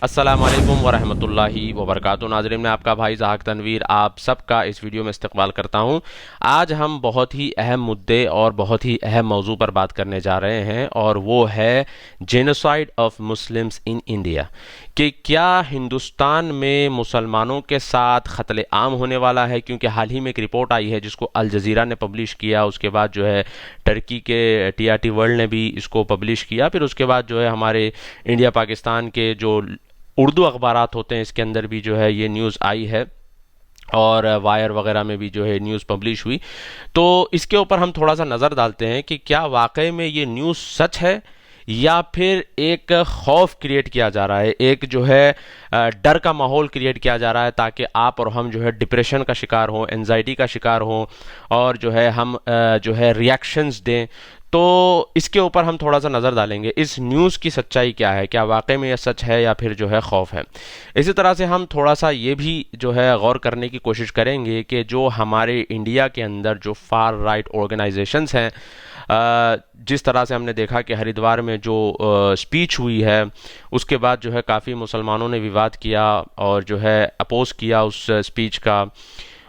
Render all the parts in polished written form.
अस्सलामुअलैकुम वरहमतुल्लाहि वबरकातुहू। नाज़रीन, मैं आपका भाई ज़हाक तनवीर आप सबका इस वीडियो में इस्तकबाल करता हूँ। आज हम बहुत ही अहम मुद्दे और बहुत ही अहम मौजू पर बात करने जा रहे हैं, और वो है genocide of Muslims in India. कि क्या हिंदुस्तान में मुसलमानों के साथ क़त्ल आम होने वाला है? क्योंकि हाल ही में एक रिपोर्ट आई है जिसको अल जज़ीरा ने पब्लिश किया, उसके बाद जो है टर्की के टीआरटी वर्ल्ड ने भी इसको पब्लिश किया, फिर उसके बाद जो है हमारे इंडिया पाकिस्तान के जो उर्दू अखबारात होते हैं इसके अंदर भी जो है ये न्यूज़ आई है, और वायर वगैरह में भी जो है न्यूज़ पब्लिश हुई। तो इसके ऊपर हम थोड़ा सा नज़र डालते हैं कि क्या वाकई में ये न्यूज़ सच है या फिर एक खौफ क्रिएट किया जा रहा है, एक जो है डर का माहौल क्रिएट किया जा रहा है ताकि आप और हम जो है डिप्रेशन का शिकार हों, एंजाइटी का शिकार हों, और जो है हम जो है रिएक्शंस दें। तो इसके ऊपर हम थोड़ा सा नज़र डालेंगे, इस न्यूज़ की सच्चाई क्या है, क्या वाकई में यह सच है या फिर जो है खौफ है। इसी तरह से हम थोड़ा सा ये भी जो है गौर करने की कोशिश करेंगे कि जो हमारे इंडिया के अंदर जो फार राइट ऑर्गेनाइजेशंस हैं, जिस तरह से हमने देखा कि हरिद्वार में जो स्पीच हुई है उसके बाद जो है काफ़ी मुसलमानों ने विवाद किया और जो है अपोज किया उस स्पीच का,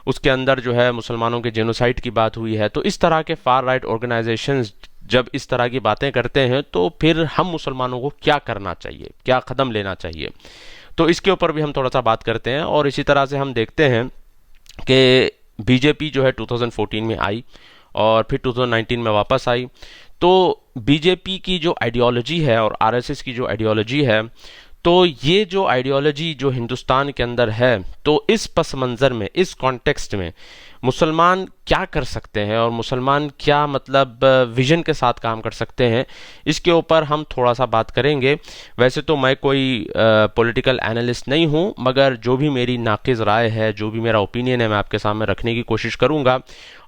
उसके अंदर जो है मुसलमानों के जेनोसाइड की बात हुई है। तो इस तरह के फार राइट ऑर्गेनाइजेशंस जब इस तरह की बातें करते हैं तो फिर हम मुसलमानों को क्या करना चाहिए, क्या कदम लेना चाहिए, तो इसके ऊपर भी हम थोड़ा सा बात करते हैं। और इसी तरह से हम देखते हैं कि बीजेपी जो है 2014 में आई और फिर 2019 में वापस आई। तो बीजेपी की जो आइडियोलॉजी है और आरएसएस की जो आइडियोलॉजी है, तो ये जो आइडियोलॉजी जो हिंदुस्तान के अंदर है, तो इस पस मंज़र में, इस कॉन्टेक्स्ट में मुसलमान क्या कर सकते हैं और मुसलमान क्या मतलब विजन के साथ काम कर सकते हैं, इसके ऊपर हम थोड़ा सा बात करेंगे। वैसे तो मैं कोई पॉलिटिकल एनालिस्ट नहीं हूं, मगर जो भी मेरी नाक़िज़ राय है, जो भी मेरा ओपिनियन है, मैं आपके सामने रखने की कोशिश करूंगा।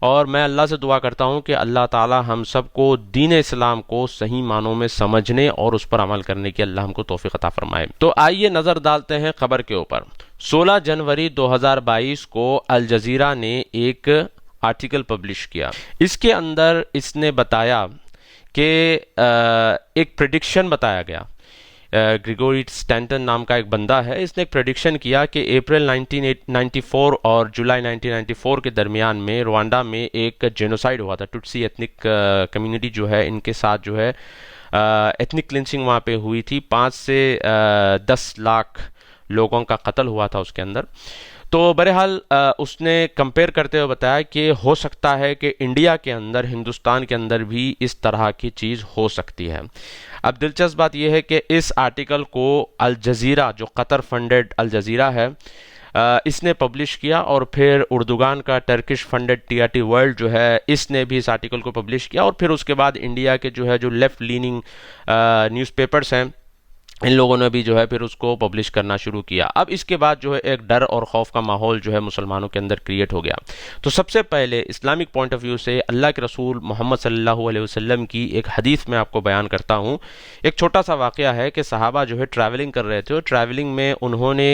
और मैं अल्लाह से दुआ करता हूं कि अल्लाह ताला हम सबको दीन इस्लाम को सही मानों में समझने और उस पर अमल करने की अल्लाह हमको तौफीक अता फरमाए। तो आइए नज़र डालते हैं खबर के ऊपर। 16 जनवरी 2022 को अल जज़ीरा ने एक आर्टिकल पब्लिश किया। इसके अंदर इसने बताया कि एक प्रेडिक्शन बताया गया। ग्रिगोरी स्टैंटन नाम का एक बंदा है, इसने एक प्रेडिक्शन किया कि अप्रैल 1994 और जुलाई 1994 के दरमियान में रवांडा में एक जेनोसाइड हुआ था। टुट्सी एथनिक कम्युनिटी जो है, इनके साथ जो है एथनिक क्लिंचिंग वहाँ पे हुई थी। 5 से 10 लाख लोगों का कत्ल हुआ था उसके अंदर। तो बहरहाल उसने कंपेयर करते हुए बताया कि हो सकता है कि इंडिया के अंदर, हिंदुस्तान के अंदर भी इस तरह की चीज़ हो सकती है। अब दिलचस्प बात यह है कि इस आर्टिकल को अल जज़ीरा, जो कतर फंडेड अल जज़ीरा है, इसने पब्लिश किया, और फिर उर्दुगान का टर्किश फंडेड टीआरटी वर्ल्ड जो है, इसने भी इस आर्टिकल को पब्लिश किया, और फिर उसके बाद इंडिया के जो लेफ़्ट लीनिंग न्यूज़पेपर्स हैं, इन लोगों ने भी जो है फिर उसको पब्लिश करना शुरू किया। अब इसके बाद जो है एक डर और खौफ का माहौल जो है मुसलमानों के अंदर क्रिएट हो गया। तो सबसे पहले इस्लामिक पॉइंट ऑफ व्यू से अल्लाह के रसूल मोहम्मद सल्लल्लाहु अलैहि वसल्लम की एक हदीस में आपको बयान करता हूँ। एक छोटा सा वाक़या है कि सहाबा जो है ट्रैवलिंग कर रहे थे, और ट्रैवलिंग में उन्होंने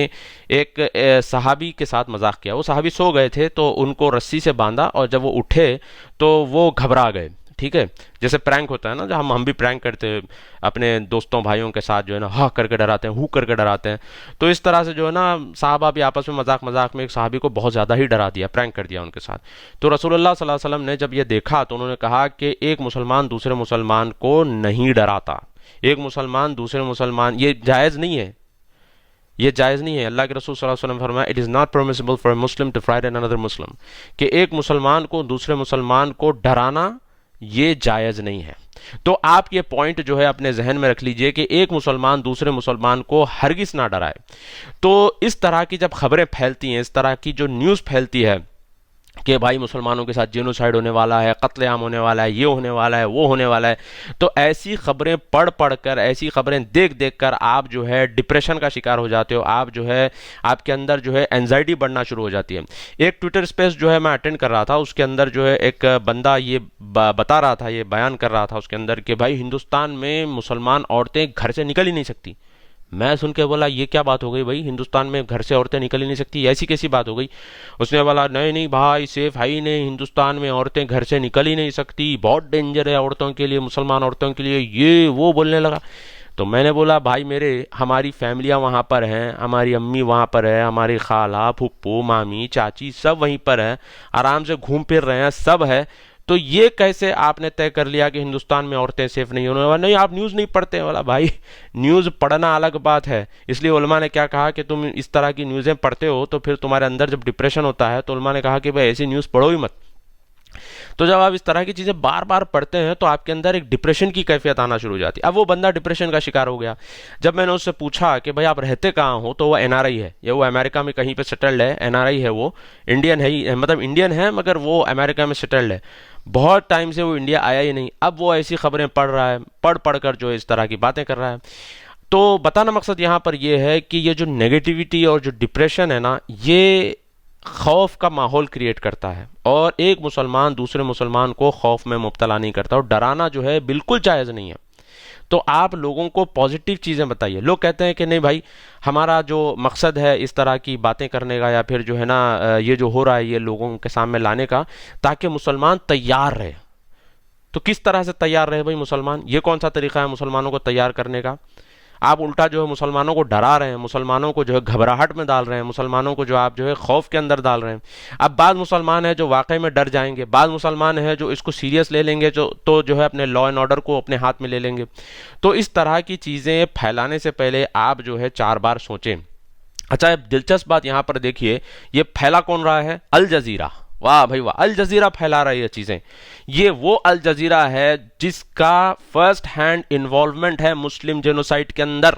एक सहाबी के साथ मजाक किया। वो सहाबी सो गए थे तो उनको रस्सी से बांधा, और जब वो उठे तो वो घबरा गए। ठीक है, जैसे प्रैंक होता है ना, जो हम भी प्रैंक करते हैं अपने दोस्तों भाइयों के साथ, जो है ना, हाँ करके डराते हैं, हु करके डराते हैं। तो इस तरह से जो है ना साहबा भी आपस में मजाक मजाक में एक साहबी को बहुत ज़्यादा ही डरा दिया, प्रैंक कर दिया उनके साथ। तो रसूलुल्लाह सल्लल्लाहु अलैहि वसल्लम ने जब ये देखा तो उन्होंने कहा कि एक मुसलमान दूसरे मुसलमान को नहीं डराता, एक मुसलमान दूसरे मुसलमान, ये जायज़ नहीं है, ये जायज़ नहीं है। अल्लाह के रसूल सल्लल्लाहु अलैहि वसल्लम फरमाया, it is not permissible for a Muslim to frighten another Muslim, कि एक मुसलमान को दूसरे मुसलमान को डराना ये जायज़ नहीं है। तो आप ये पॉइंट जो है अपने जहन में रख लीजिए कि एक मुसलमान दूसरे मुसलमान को हरगिज़ ना डराए। तो इस तरह की जब खबरें फैलती हैं, इस तरह की जो न्यूज़ फैलती है कि भाई मुसलमानों के साथ जेनोसाइड होने वाला है, कत्लेआम होने वाला है, ये होने वाला है, वो होने वाला है, तो ऐसी खबरें पढ़ पढ़ कर, ऐसी खबरें देख देख कर आप जो है डिप्रेशन का शिकार हो जाते हो। आप जो है, आपके अंदर जो है एंजाइटी बढ़ना शुरू हो जाती है। एक ट्विटर स्पेस जो है मैं अटेंड कर रहा था, उसके अंदर जो है एक बंदा ये बता रहा था, ये बयान कर रहा था उसके अंदर कि भाई हिंदुस्तान में मुसलमान औरतें घर से निकल ही नहीं सकती। मैं सुन के बोला ये क्या बात हो गई भाई, हिंदुस्तान में घर से औरतें निकल ही नहीं सकती, ऐसी कैसी बात हो गई। उसने बोला नहीं नहीं भाई, सेफ है ही नहीं, हिंदुस्तान में औरतें घर से निकल ही नहीं सकती, बहुत डेंजर है औरतों के लिए, मुसलमान औरतों के लिए, ये वो बोलने लगा। तो मैंने बोला भाई मेरे, हमारी फैमिलियाँ वहाँ पर हैं, हमारी अम्मी वहाँ पर है, हमारी खाला फुप्पू मामी चाची सब वहीं पर है, आराम से घूम फिर रहे हैं, सब है। तो ये कैसे आपने तय कर लिया कि हिंदुस्तान में औरतें सेफ नहीं होने वाली? नहीं, आप न्यूज़ नहीं पढ़ते वाला भाई, न्यूज़ पढ़ना अलग बात है। इसलिए उलमा ने क्या कहा कि तुम इस तरह की न्यूज़ें पढ़ते हो तो फिर तुम्हारे अंदर जब डिप्रेशन होता है तो उलमा ने कहा कि भाई ऐसी न्यूज़ पढ़ो ही मत। तो जब आप इस तरह की चीज़ें बार बार पढ़ते हैं तो आपके अंदर एक डिप्रेशन की कैफियत आना शुरू हो जाती है। अब वो बंदा डिप्रेशन का शिकार हो गया। जब मैंने उससे पूछा कि भाई आप रहते कहाँ हो, तो वो एनआरआई है, ये वो अमेरिका में कहीं पे सेटल्ड है, एनआरआई है, वो इंडियन है ही, मतलब इंडियन है मगर वो अमेरिका में सेटल्ड है। बहुत टाइम से वो इंडिया आया ही नहीं। अब वो ऐसी खबरें पढ़ रहा है, पढ़ पढ़ कर जो इस तरह की बातें कर रहा है। तो बताना मकसद यहाँ पर यह है कि ये जो नेगेटिविटी और जो डिप्रेशन है ना, ये खौफ का माहौल क्रिएट करता है, और एक मुसलमान दूसरे मुसलमान को खौफ में मुब्तला नहीं करता, और डराना जो है बिल्कुल जायज़ नहीं है। तो आप लोगों को पॉजिटिव चीज़ें बताइए। लोग कहते हैं कि नहीं भाई, हमारा जो मकसद है इस तरह की बातें करने का, या फिर जो है ना ये जो हो रहा है ये लोगों के सामने लाने का, ताकि मुसलमान तैयार रहे। तो किस तरह से तैयार रहे भाई मुसलमान? ये कौन सा तरीका है मुसलमानों को तैयार करने का? आप उल्टा जो है मुसलमानों को डरा रहे हैं, मुसलमानों को जो है घबराहट में डाल रहे हैं, मुसलमानों को जो आप जो है खौफ के अंदर डाल रहे हैं। अब बाद मुसलमान है जो वाकई में डर जाएंगे, बाद मुसलमान है जो इसको सीरियस ले लेंगे, जो है अपने लॉ एंड ऑर्डर को अपने हाथ में ले लेंगे। तो इस तरह की चीज़ें फैलाने से पहले आप जो है 4 बार सोचें। अच्छा, अब दिलचस्प बात यहाँ पर देखिए, ये फैला कौन रहा है? अल जजीरा। वाह भाई वाह, अल जजीरा फैला रहा है ये चीज़ें। ये वो अल जजीरा है जिसका फर्स्ट हैंड इन्वॉल्वमेंट है मुस्लिम जेनोसाइड के अंदर।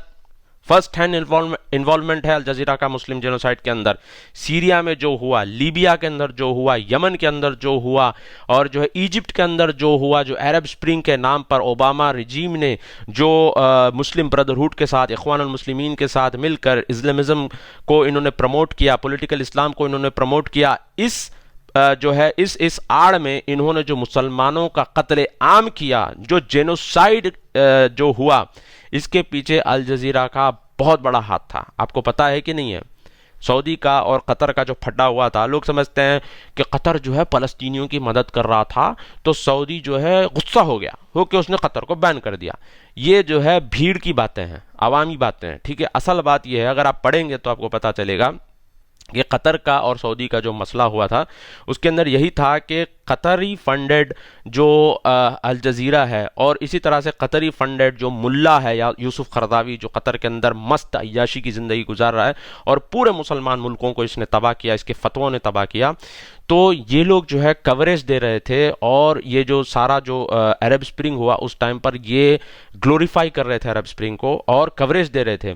फर्स्ट हैंड इन्वॉल्वमेंट है अल जजीरा का मुस्लिम जेनोसाइड के अंदर। सीरिया में जो हुआ, लीबिया के अंदर जो हुआ, यमन के अंदर जो हुआ, और जो है इजिप्ट के अंदर जो हुआ, जो अरब स्प्रिंग के नाम पर ओबामा रिजीम ने जो मुस्लिम ब्रदरहुड के साथ, इख्वानुल मुस्लिमीन के साथ मिलकर इस्लामिज्म को इन्होंने प्रमोट किया, पॉलिटिकल इस्लाम को इन्होंने प्रमोट किया, जो है इस आड़ में इन्होंने जो मुसलमानों का कत्ले आम किया, जो जेनोसाइड जो हुआ, इसके पीछे अल जजीरा का बहुत बड़ा हाथ था। आपको पता है कि नहीं है? सऊदी का और कतर का जो फटा हुआ था, लोग समझते हैं कि कतर जो है फ़लस्तीनियों की मदद कर रहा था, तो सऊदी जो है गुस्सा हो गया हो कि उसने कतर को बैन कर दिया। ये जो है भीड़ की बातें हैं, आवामी बातें हैं, ठीक है। असल बात यह है, अगर आप पढ़ेंगे तो आपको पता चलेगा कि कतर का और सऊदी का जो मसला हुआ था, उसके अंदर यही था कि कतरी फंडेड जो अल जजीरा है, और इसी तरह से कतरी फंडेड जो मुल्ला है या यूसुफ करदावी, जो कतर के अंदर मस्त अय्याशी की ज़िंदगी गुजार रहा है, और पूरे मुसलमान मुल्कों को इसने तबाह किया, इसके फतवों ने तबाह किया। तो ये लोग जो है कवरेज दे रहे थे, और ये जो सारा जो अरब स्प्रिंग हुआ उस टाइम पर ये ग्लोरीफाई कर रहे थे अरब स्प्रिंग को, और कवरेज दे रहे थे।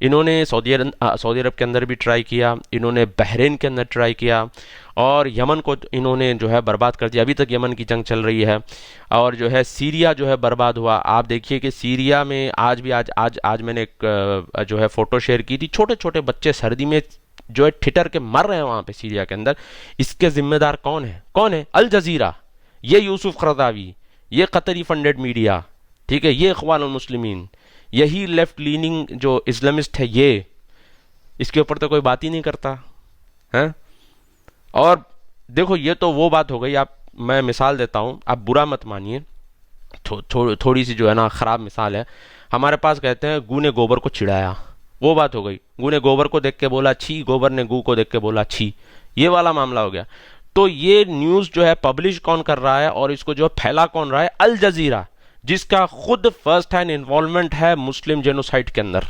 इन्होंने सऊदी अरब के अंदर भी ट्राई किया, इन्होंने बहरीन के अंदर ट्राई किया, और यमन को इन्होंने जो है बर्बाद कर दिया। अभी तक यमन की जंग चल रही है, और जो है सीरिया जो है बर्बाद हुआ। आप देखिए कि सीरिया में आज भी आज मैंने एक जो है फ़ोटो शेयर की थी, छोटे छोटे बच्चे सर्दी में जो है ठिठर के मर रहे हैं वहाँ पे सीरिया के अंदर। इसके जिम्मेदार कौन है? कौन है? अल जजीरा, ये यूसुफ करदावी, ये कतरी फंडेड मीडिया, ठीक है, ये इख्वानुल मुस्लिमीन, यही लेफ्ट लीनिंग जो इस्लामिस्ट है, ये, इसके ऊपर तो कोई बात ही नहीं करता है। और देखो, ये तो वो बात हो गई। मैं मिसाल देता हूँ, आप बुरा मत मानिए, थोड़ी सी जो है ना ख़राब मिसाल है। हमारे पास कहते हैं गू ने गोबर को चिढ़ाया, वो बात हो गई। गू ने गोबर को देख के बोला छी, गोबर ने गू को देख के बोला छी, ये वाला मामला हो गया। तो ये न्यूज़ जो है पब्लिश कौन कर रहा है और इसको जो फैला कौन रहा है? अल जजीरा, जिसका खुद फर्स्ट हैंड इन्वॉल्वमेंट है मुस्लिम जेनोसाइड के अंदर।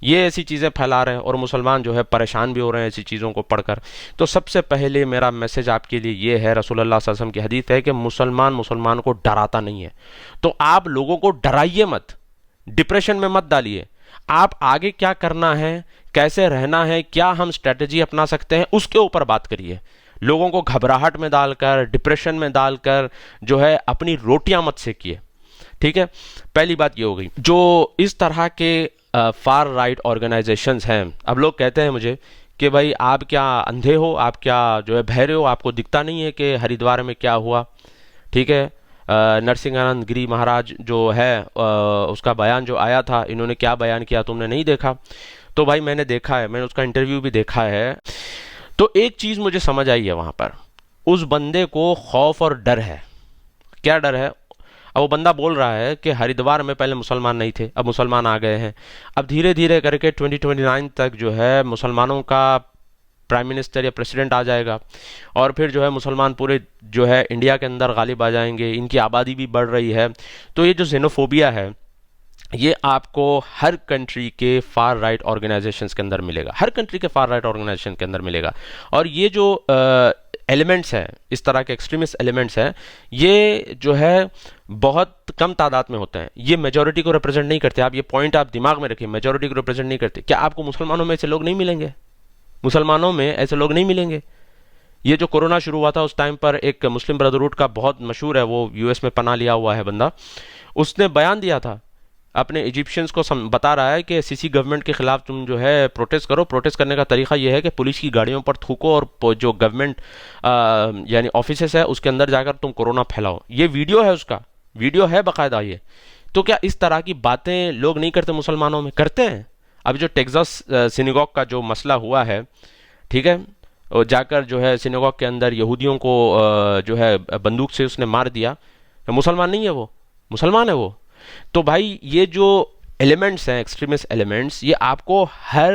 ये ऐसी चीज़ें फैला रहे हैं, और मुसलमान जो है परेशान भी हो रहे हैं ऐसी चीज़ों को पढ़कर। तो सबसे पहले मेरा मैसेज आपके लिए ये है, रसूलुल्लाह सल्लल्लाहु अलैहि वसल्लम की हदीस है कि मुसलमान को डराता नहीं है। तो आप लोगों को डराइए मत, डिप्रेशन में मत डालिए। आप आगे क्या करना है, कैसे रहना है, क्या हम स्ट्रेटजी अपना सकते हैं, उसके ऊपर बात करिए। लोगों को घबराहट में डालकर, डिप्रेशन में डालकर जो है अपनी रोटियां मत सेकिए, ठीक है। पहली बात ये हो गई। जो इस तरह के फार राइट ऑर्गेनाइजेशंस हैं, अब लोग कहते हैं मुझे कि भाई आप क्या अंधे हो, आप क्या जो है बहरे हो, आपको दिखता नहीं है कि हरिद्वार में क्या हुआ, ठीक है। नरसिंहानंद गिरी महाराज जो है उसका बयान जो आया था, इन्होंने क्या बयान किया तुमने नहीं देखा? तो भाई मैंने देखा है, मैंने उसका इंटरव्यू भी देखा है। तो एक चीज़ मुझे समझ आई है, वहाँ पर उस बंदे को खौफ और डर है। क्या डर है? अब वो बंदा बोल रहा है कि हरिद्वार में पहले मुसलमान नहीं थे, अब मुसलमान आ गए हैं। अब धीरे धीरे करके 2029 तक जो है मुसलमानों का प्राइम मिनिस्टर या प्रेसिडेंट आ जाएगा, और फिर जो है मुसलमान पूरे जो है इंडिया के अंदर गालिब आ जाएंगे, इनकी आबादी भी बढ़ रही है। तो ये जो xenophobia है ये आपको हर कंट्री के फार राइट ऑर्गेनाइजेशंस के अंदर मिलेगा, हर कंट्री के फार राइट ऑर्गेनाइजेशन के अंदर मिलेगा। और ये जो एलिमेंट्स हैं, इस तरह के एक्सट्रीमिस्ट एलिमेंट्स हैं, ये जो है बहुत कम तादाद में होते हैं, ये मेजॉरिटी को रिप्रेजेंट नहीं करते। आप ये पॉइंट आप दिमाग में रखिए, मेजॉरिटी को रिप्रेजेंट नहीं करते। क्या आपको मुसलमानों में ऐसे लोग नहीं मिलेंगे? मुसलमानों में ऐसे लोग नहीं मिलेंगे। ये जो कोरोना शुरू हुआ था उस टाइम पर एक मुस्लिम ब्रदरहुड का बहुत मशहूर है, वो यूएस में पनाह लिया हुआ है बंदा, उसने बयान दिया था अपने इजिप्शियंस को, बता रहा है कि सीसी गवर्नमेंट के खिलाफ तुम जो है प्रोटेस्ट करो। प्रोटेस्ट करने का तरीका यह है कि पुलिस की गाड़ियों पर थूको और जो गवर्नमेंट यानी ऑफिसेस है उसके अंदर जाकर तुम कोरोना फैलाओ। ये वीडियो है, उसका वीडियो है बाकायदा ये। तो क्या इस तरह की बातें लोग नहीं करते? मुसलमानों में करते हैं। अब जो टेक्सास सिनेगॉग का जो मसला हुआ है, ठीक है, और जाकर जो है सिनेगॉग के अंदर यहूदियों को जो है बंदूक से उसने मार दिया, मुसलमान नहीं है वो, मुसलमान है वो। तो भाई ये जो एलिमेंट्स हैं, एक्सट्रीमिस्ट एलिमेंट्स, ये आपको हर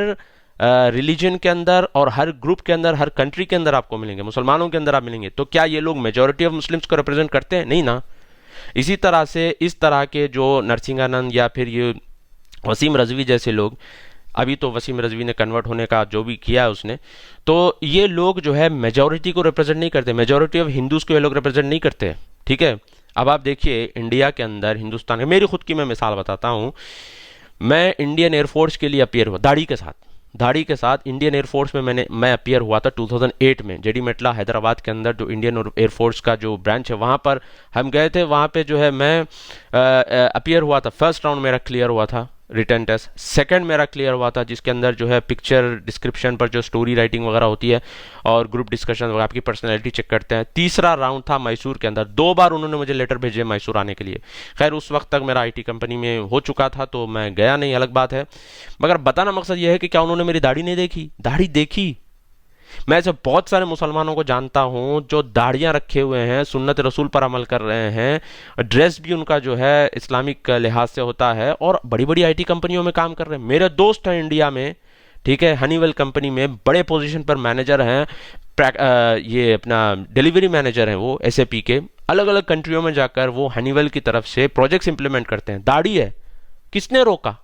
रिलीजन के अंदर और हर ग्रुप के अंदर, हर कंट्री के अंदर आपको मिलेंगे, मुसलमानों के अंदर आप मिलेंगे। तो क्या ये लोग मेजॉरिटी ऑफ मुस्लिम्स को रिप्रेजेंट करते हैं? नहीं ना। इसी तरह से इस तरह के जो नरसिंहानंद या फिर ये वसीम रजवी जैसे लोग, अभी तो वसीम रजवी ने कन्वर्ट होने का जो भी किया है उसने, तो ये लोग जो है मेजॉरिटी को रिप्रेजेंट नहीं करते, मेजॉरिटी ऑफ हिंदूज को ये लोग रिप्रेजेंट नहीं करते, ठीक है। अब आप देखिए इंडिया के अंदर, हिंदुस्तान के, मेरी खुद की मैं मिसाल बताता हूँ। मैं इंडियन एयरफोर्स के लिए अपीयर हुआ दाढ़ी के साथ इंडियन एयरफोर्स में मैं अपीयर हुआ था 2008 में। जेडी मेटला हैदराबाद के अंदर जो इंडियन एयरफोर्स का जो ब्रांच है वहाँ पर हम गए थे। वहाँ पे जो है मैं अपीयर हुआ था। फर्स्ट राउंड मेरा क्लियर हुआ था रिटर्न टेस्ट, सेकंड मेरा क्लियर हुआ था जिसके अंदर जो है पिक्चर डिस्क्रिप्शन पर जो स्टोरी राइटिंग वगैरह होती है और ग्रुप डिस्कशन वगैरह, आपकी पर्सनैलिटी चेक करते हैं। तीसरा राउंड था मैसूर के अंदर। 2 बार उन्होंने मुझे लेटर भेजे मैसूर आने के लिए। खैर उस वक्त तक मेरा आईटी कंपनी में हो चुका था तो मैं गया नहीं, अलग बात है। मगर बताना मकसद यह है कि क्या उन्होंने मेरी दाढ़ी नहीं देखी? दाढ़ी देखी। मैं ऐसे बहुत सारे मुसलमानों को जानता हूं जो दाढ़ियां रखे हुए हैं, सुन्नत रसूल पर अमल कर रहे हैं, ड्रेस भी उनका जो है इस्लामिक लिहाज से होता है और बड़ी बड़ी आईटी कंपनियों में काम कर रहे हैं। मेरे दोस्त हैं इंडिया में, ठीक है, हनीवेल कंपनी में बड़े पोजीशन पर मैनेजर हैं, ये अपना डिलीवरी मैनेजर हैं वो एसएपी के। अलग अलग कंट्रियों में जाकर वो हनीवेल की तरफ से प्रोजेक्ट्स इंप्लीमेंट करते हैं। दाढ़ी है, किसने रोका?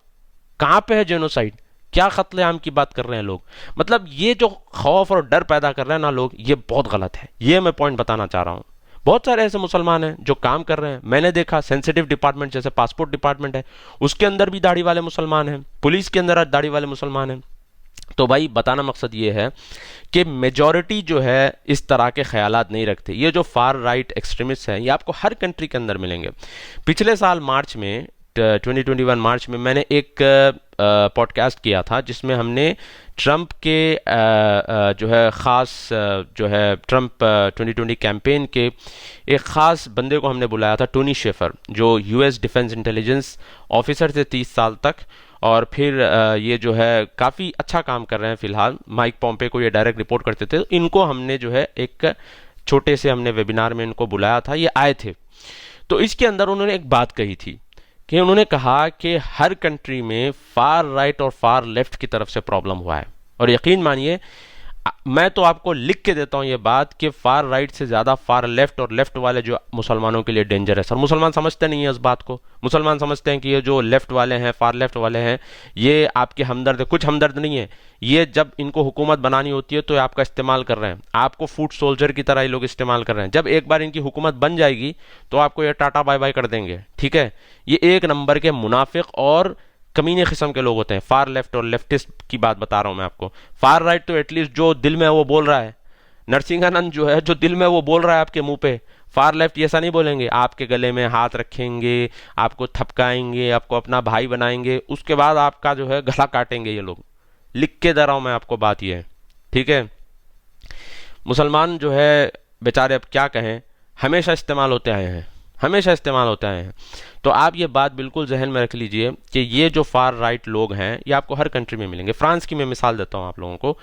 कहाँ पे है जेनोसाइड? क्या कत्लेआम की बात कर रहे हैं लोग? मतलब ये जो खौफ और डर पैदा कर रहे हैं ना लोग, ये बहुत गलत है। ये मैं पॉइंट बताना चाह रहा हूँ। बहुत सारे ऐसे मुसलमान हैं जो काम कर रहे हैं। मैंने देखा सेंसिटिव डिपार्टमेंट जैसे पासपोर्ट डिपार्टमेंट है, उसके अंदर भी दाढ़ी वाले मुसलमान हैं, पुलिस के अंदर दाढ़ी वाले मुसलमान हैं। तो भाई बताना मकसद ये है कि मेजॉरिटी जो है इस तरह के ख्यालात नहीं रखते। ये जो फार राइट एक्सट्रीमिस्ट हैं ये आपको हर कंट्री के अंदर मिलेंगे। पिछले साल मार्च में 2021 मार्च में मैंने एक पॉडकास्ट किया था जिसमें हमने ट्रंप के जो है ख़ास जो है ट्रंप 2020 कैंपेन के एक ख़ास बंदे को हमने बुलाया था, टोनी शेफर, जो यूएस डिफेंस इंटेलिजेंस ऑफिसर थे 30 साल तक, और फिर ये जो है काफ़ी अच्छा काम कर रहे हैं फ़िलहाल। माइक पॉम्पे को ये डायरेक्ट रिपोर्ट करते थे। इनको हमने जो है एक छोटे से हमने वेबिनार में इनको बुलाया था, ये आए थे। तो इसके अंदर उन्होंने एक बात कही थी कि उन्होंने कहा कि हर कंट्री में फार राइट और फार लेफ्ट की तरफ से प्रॉब्लम हुआ है। और यकीन मानिए मैं तो आपको लिख के देता हूं ये बात कि फार राइट से ज़्यादा फार लेफ्ट और लेफ्ट वाले जो मुसलमानों के लिए डेंजर है। सर मुसलमान समझते नहीं है इस बात को। मुसलमान समझते हैं कि ये जो लेफ्ट वाले हैं, फार लेफ्ट वाले हैं, ये आपके हमदर्द है। कुछ हमदर्द नहीं है। ये जब इनको हुकूमत बनानी होती है तो ये आपका इस्तेमाल कर रहे हैं, आपको फूट सोल्जर की तरह ये लोग इस्तेमाल कर रहे हैं। जब एक बार इनकी हुकूमत बन जाएगी तो आपको ये टाटा बाय बाय कर देंगे, ठीक है। ये एक नंबर के मुनाफिक और कमीने किस्म के लोग होते हैं। फार लेफ्ट और लेफ्टिस्ट की बात बता रहा हूं मैं आपको। फार राइट तो एटलीस्ट जो दिल में है वो बोल रहा है। नरसिंहानंद जो है जो दिल में वो बोल रहा है आपके मुंह पे। फार लेफ्ट ये ऐसा नहीं बोलेंगे, आपके गले में हाथ रखेंगे, आपको थपकाएंगे, आपको अपना भाई बनाएंगे, उसके बाद आपका जो है गला काटेंगे। ये लोग लिख के दे रहा हूं मैं आपको बात, ये ठीक है। मुसलमान जो है बेचारे अब क्या कहें, हमेशा इस्तेमाल होते आए हैं, हमेशा इस्तेमाल होते आए हैं। तो आप ये बात बिल्कुल जहन में रख लीजिए कि ये जो फार राइट लोग हैं ये आपको हर कंट्री में मिलेंगे। फ्रांस की मैं मिसाल देता हूँ आप लोगों को।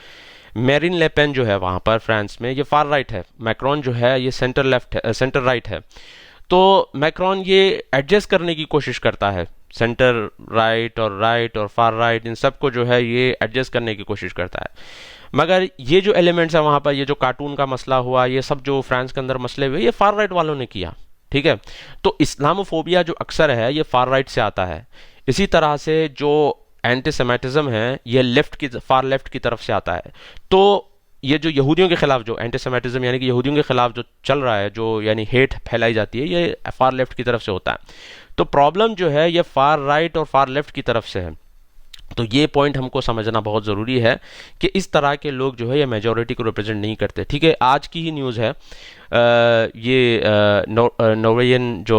मेरिन लेपेन जो है वहाँ पर फ्रांस में, ये फार राइट है। मैक्रोन जो है ये सेंटर लेफ्ट है, सेंटर राइट है। तो मैक्रोन ये एडजस्ट करने की कोशिश करता है, सेंटर राइट और फार राइट इन सब को जो है ये एडजस्ट करने की कोशिश करता है। मगर ये जो एलिमेंट्स है वहाँ पर, ये जो कार्टून का मसला हुआ, ये सब जो फ्रांस के अंदर मसले हुए, ये फार राइट वालों ने किया, ठीक है। तो इस्लामोफोबिया जो अक्सर है ये फार राइट से आता है। इसी तरह से जो एंटीसेमेटिज्म है ये फार लेफ्ट की तरफ से आता है। तो ये जो यहूदियों के खिलाफ जो एंटीसेमेटिज्म यानी कि यहूदियों के खिलाफ जो चल रहा है, जो यानी हेट फैलाई जाती है, ये फार लेफ्ट की तरफ से होता है। तो प्रॉब्लम जो है ये फार राइट और फार लेफ्ट की तरफ से है। तो ये पॉइंट हमको समझना बहुत ज़रूरी है कि इस तरह के लोग जो है ये मेजॉरिटी को रिप्रेजेंट नहीं करते, ठीक है। आज की ही न्यूज़ है, ये नॉर्वेयन जो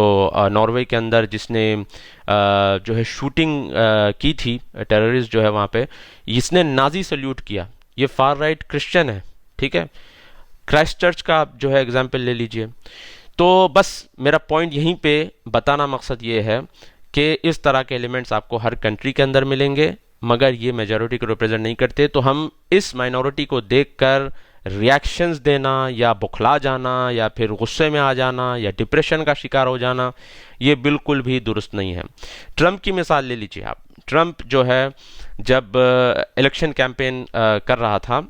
नॉर्वे के अंदर जिसने जो है शूटिंग की थी, टेररिस्ट जो है वहाँ पे, इसने नाजी सल्यूट किया। ये फार राइट क्रिश्चियन है, ठीक है। क्राइस्ट चर्च का जो है एग्जाम्पल ले लीजिए। तो बस मेरा पॉइंट यहीं पे बताना मकसद ये है कि इस तरह के एलिमेंट्स आपको हर कंट्री के अंदर मिलेंगे, मगर ये मेजॉरिटी को रिप्रेजेंट नहीं करते। तो हम इस माइनॉरिटी को देखकर रिएक्शंस देना या बुखला जाना या फिर गुस्से में आ जाना या डिप्रेशन का शिकार हो जाना, ये बिल्कुल भी दुरुस्त नहीं है। ट्रंप की मिसाल ले लीजिए आप। ट्रंप जो है जब इलेक्शन कैंपेन कर रहा था,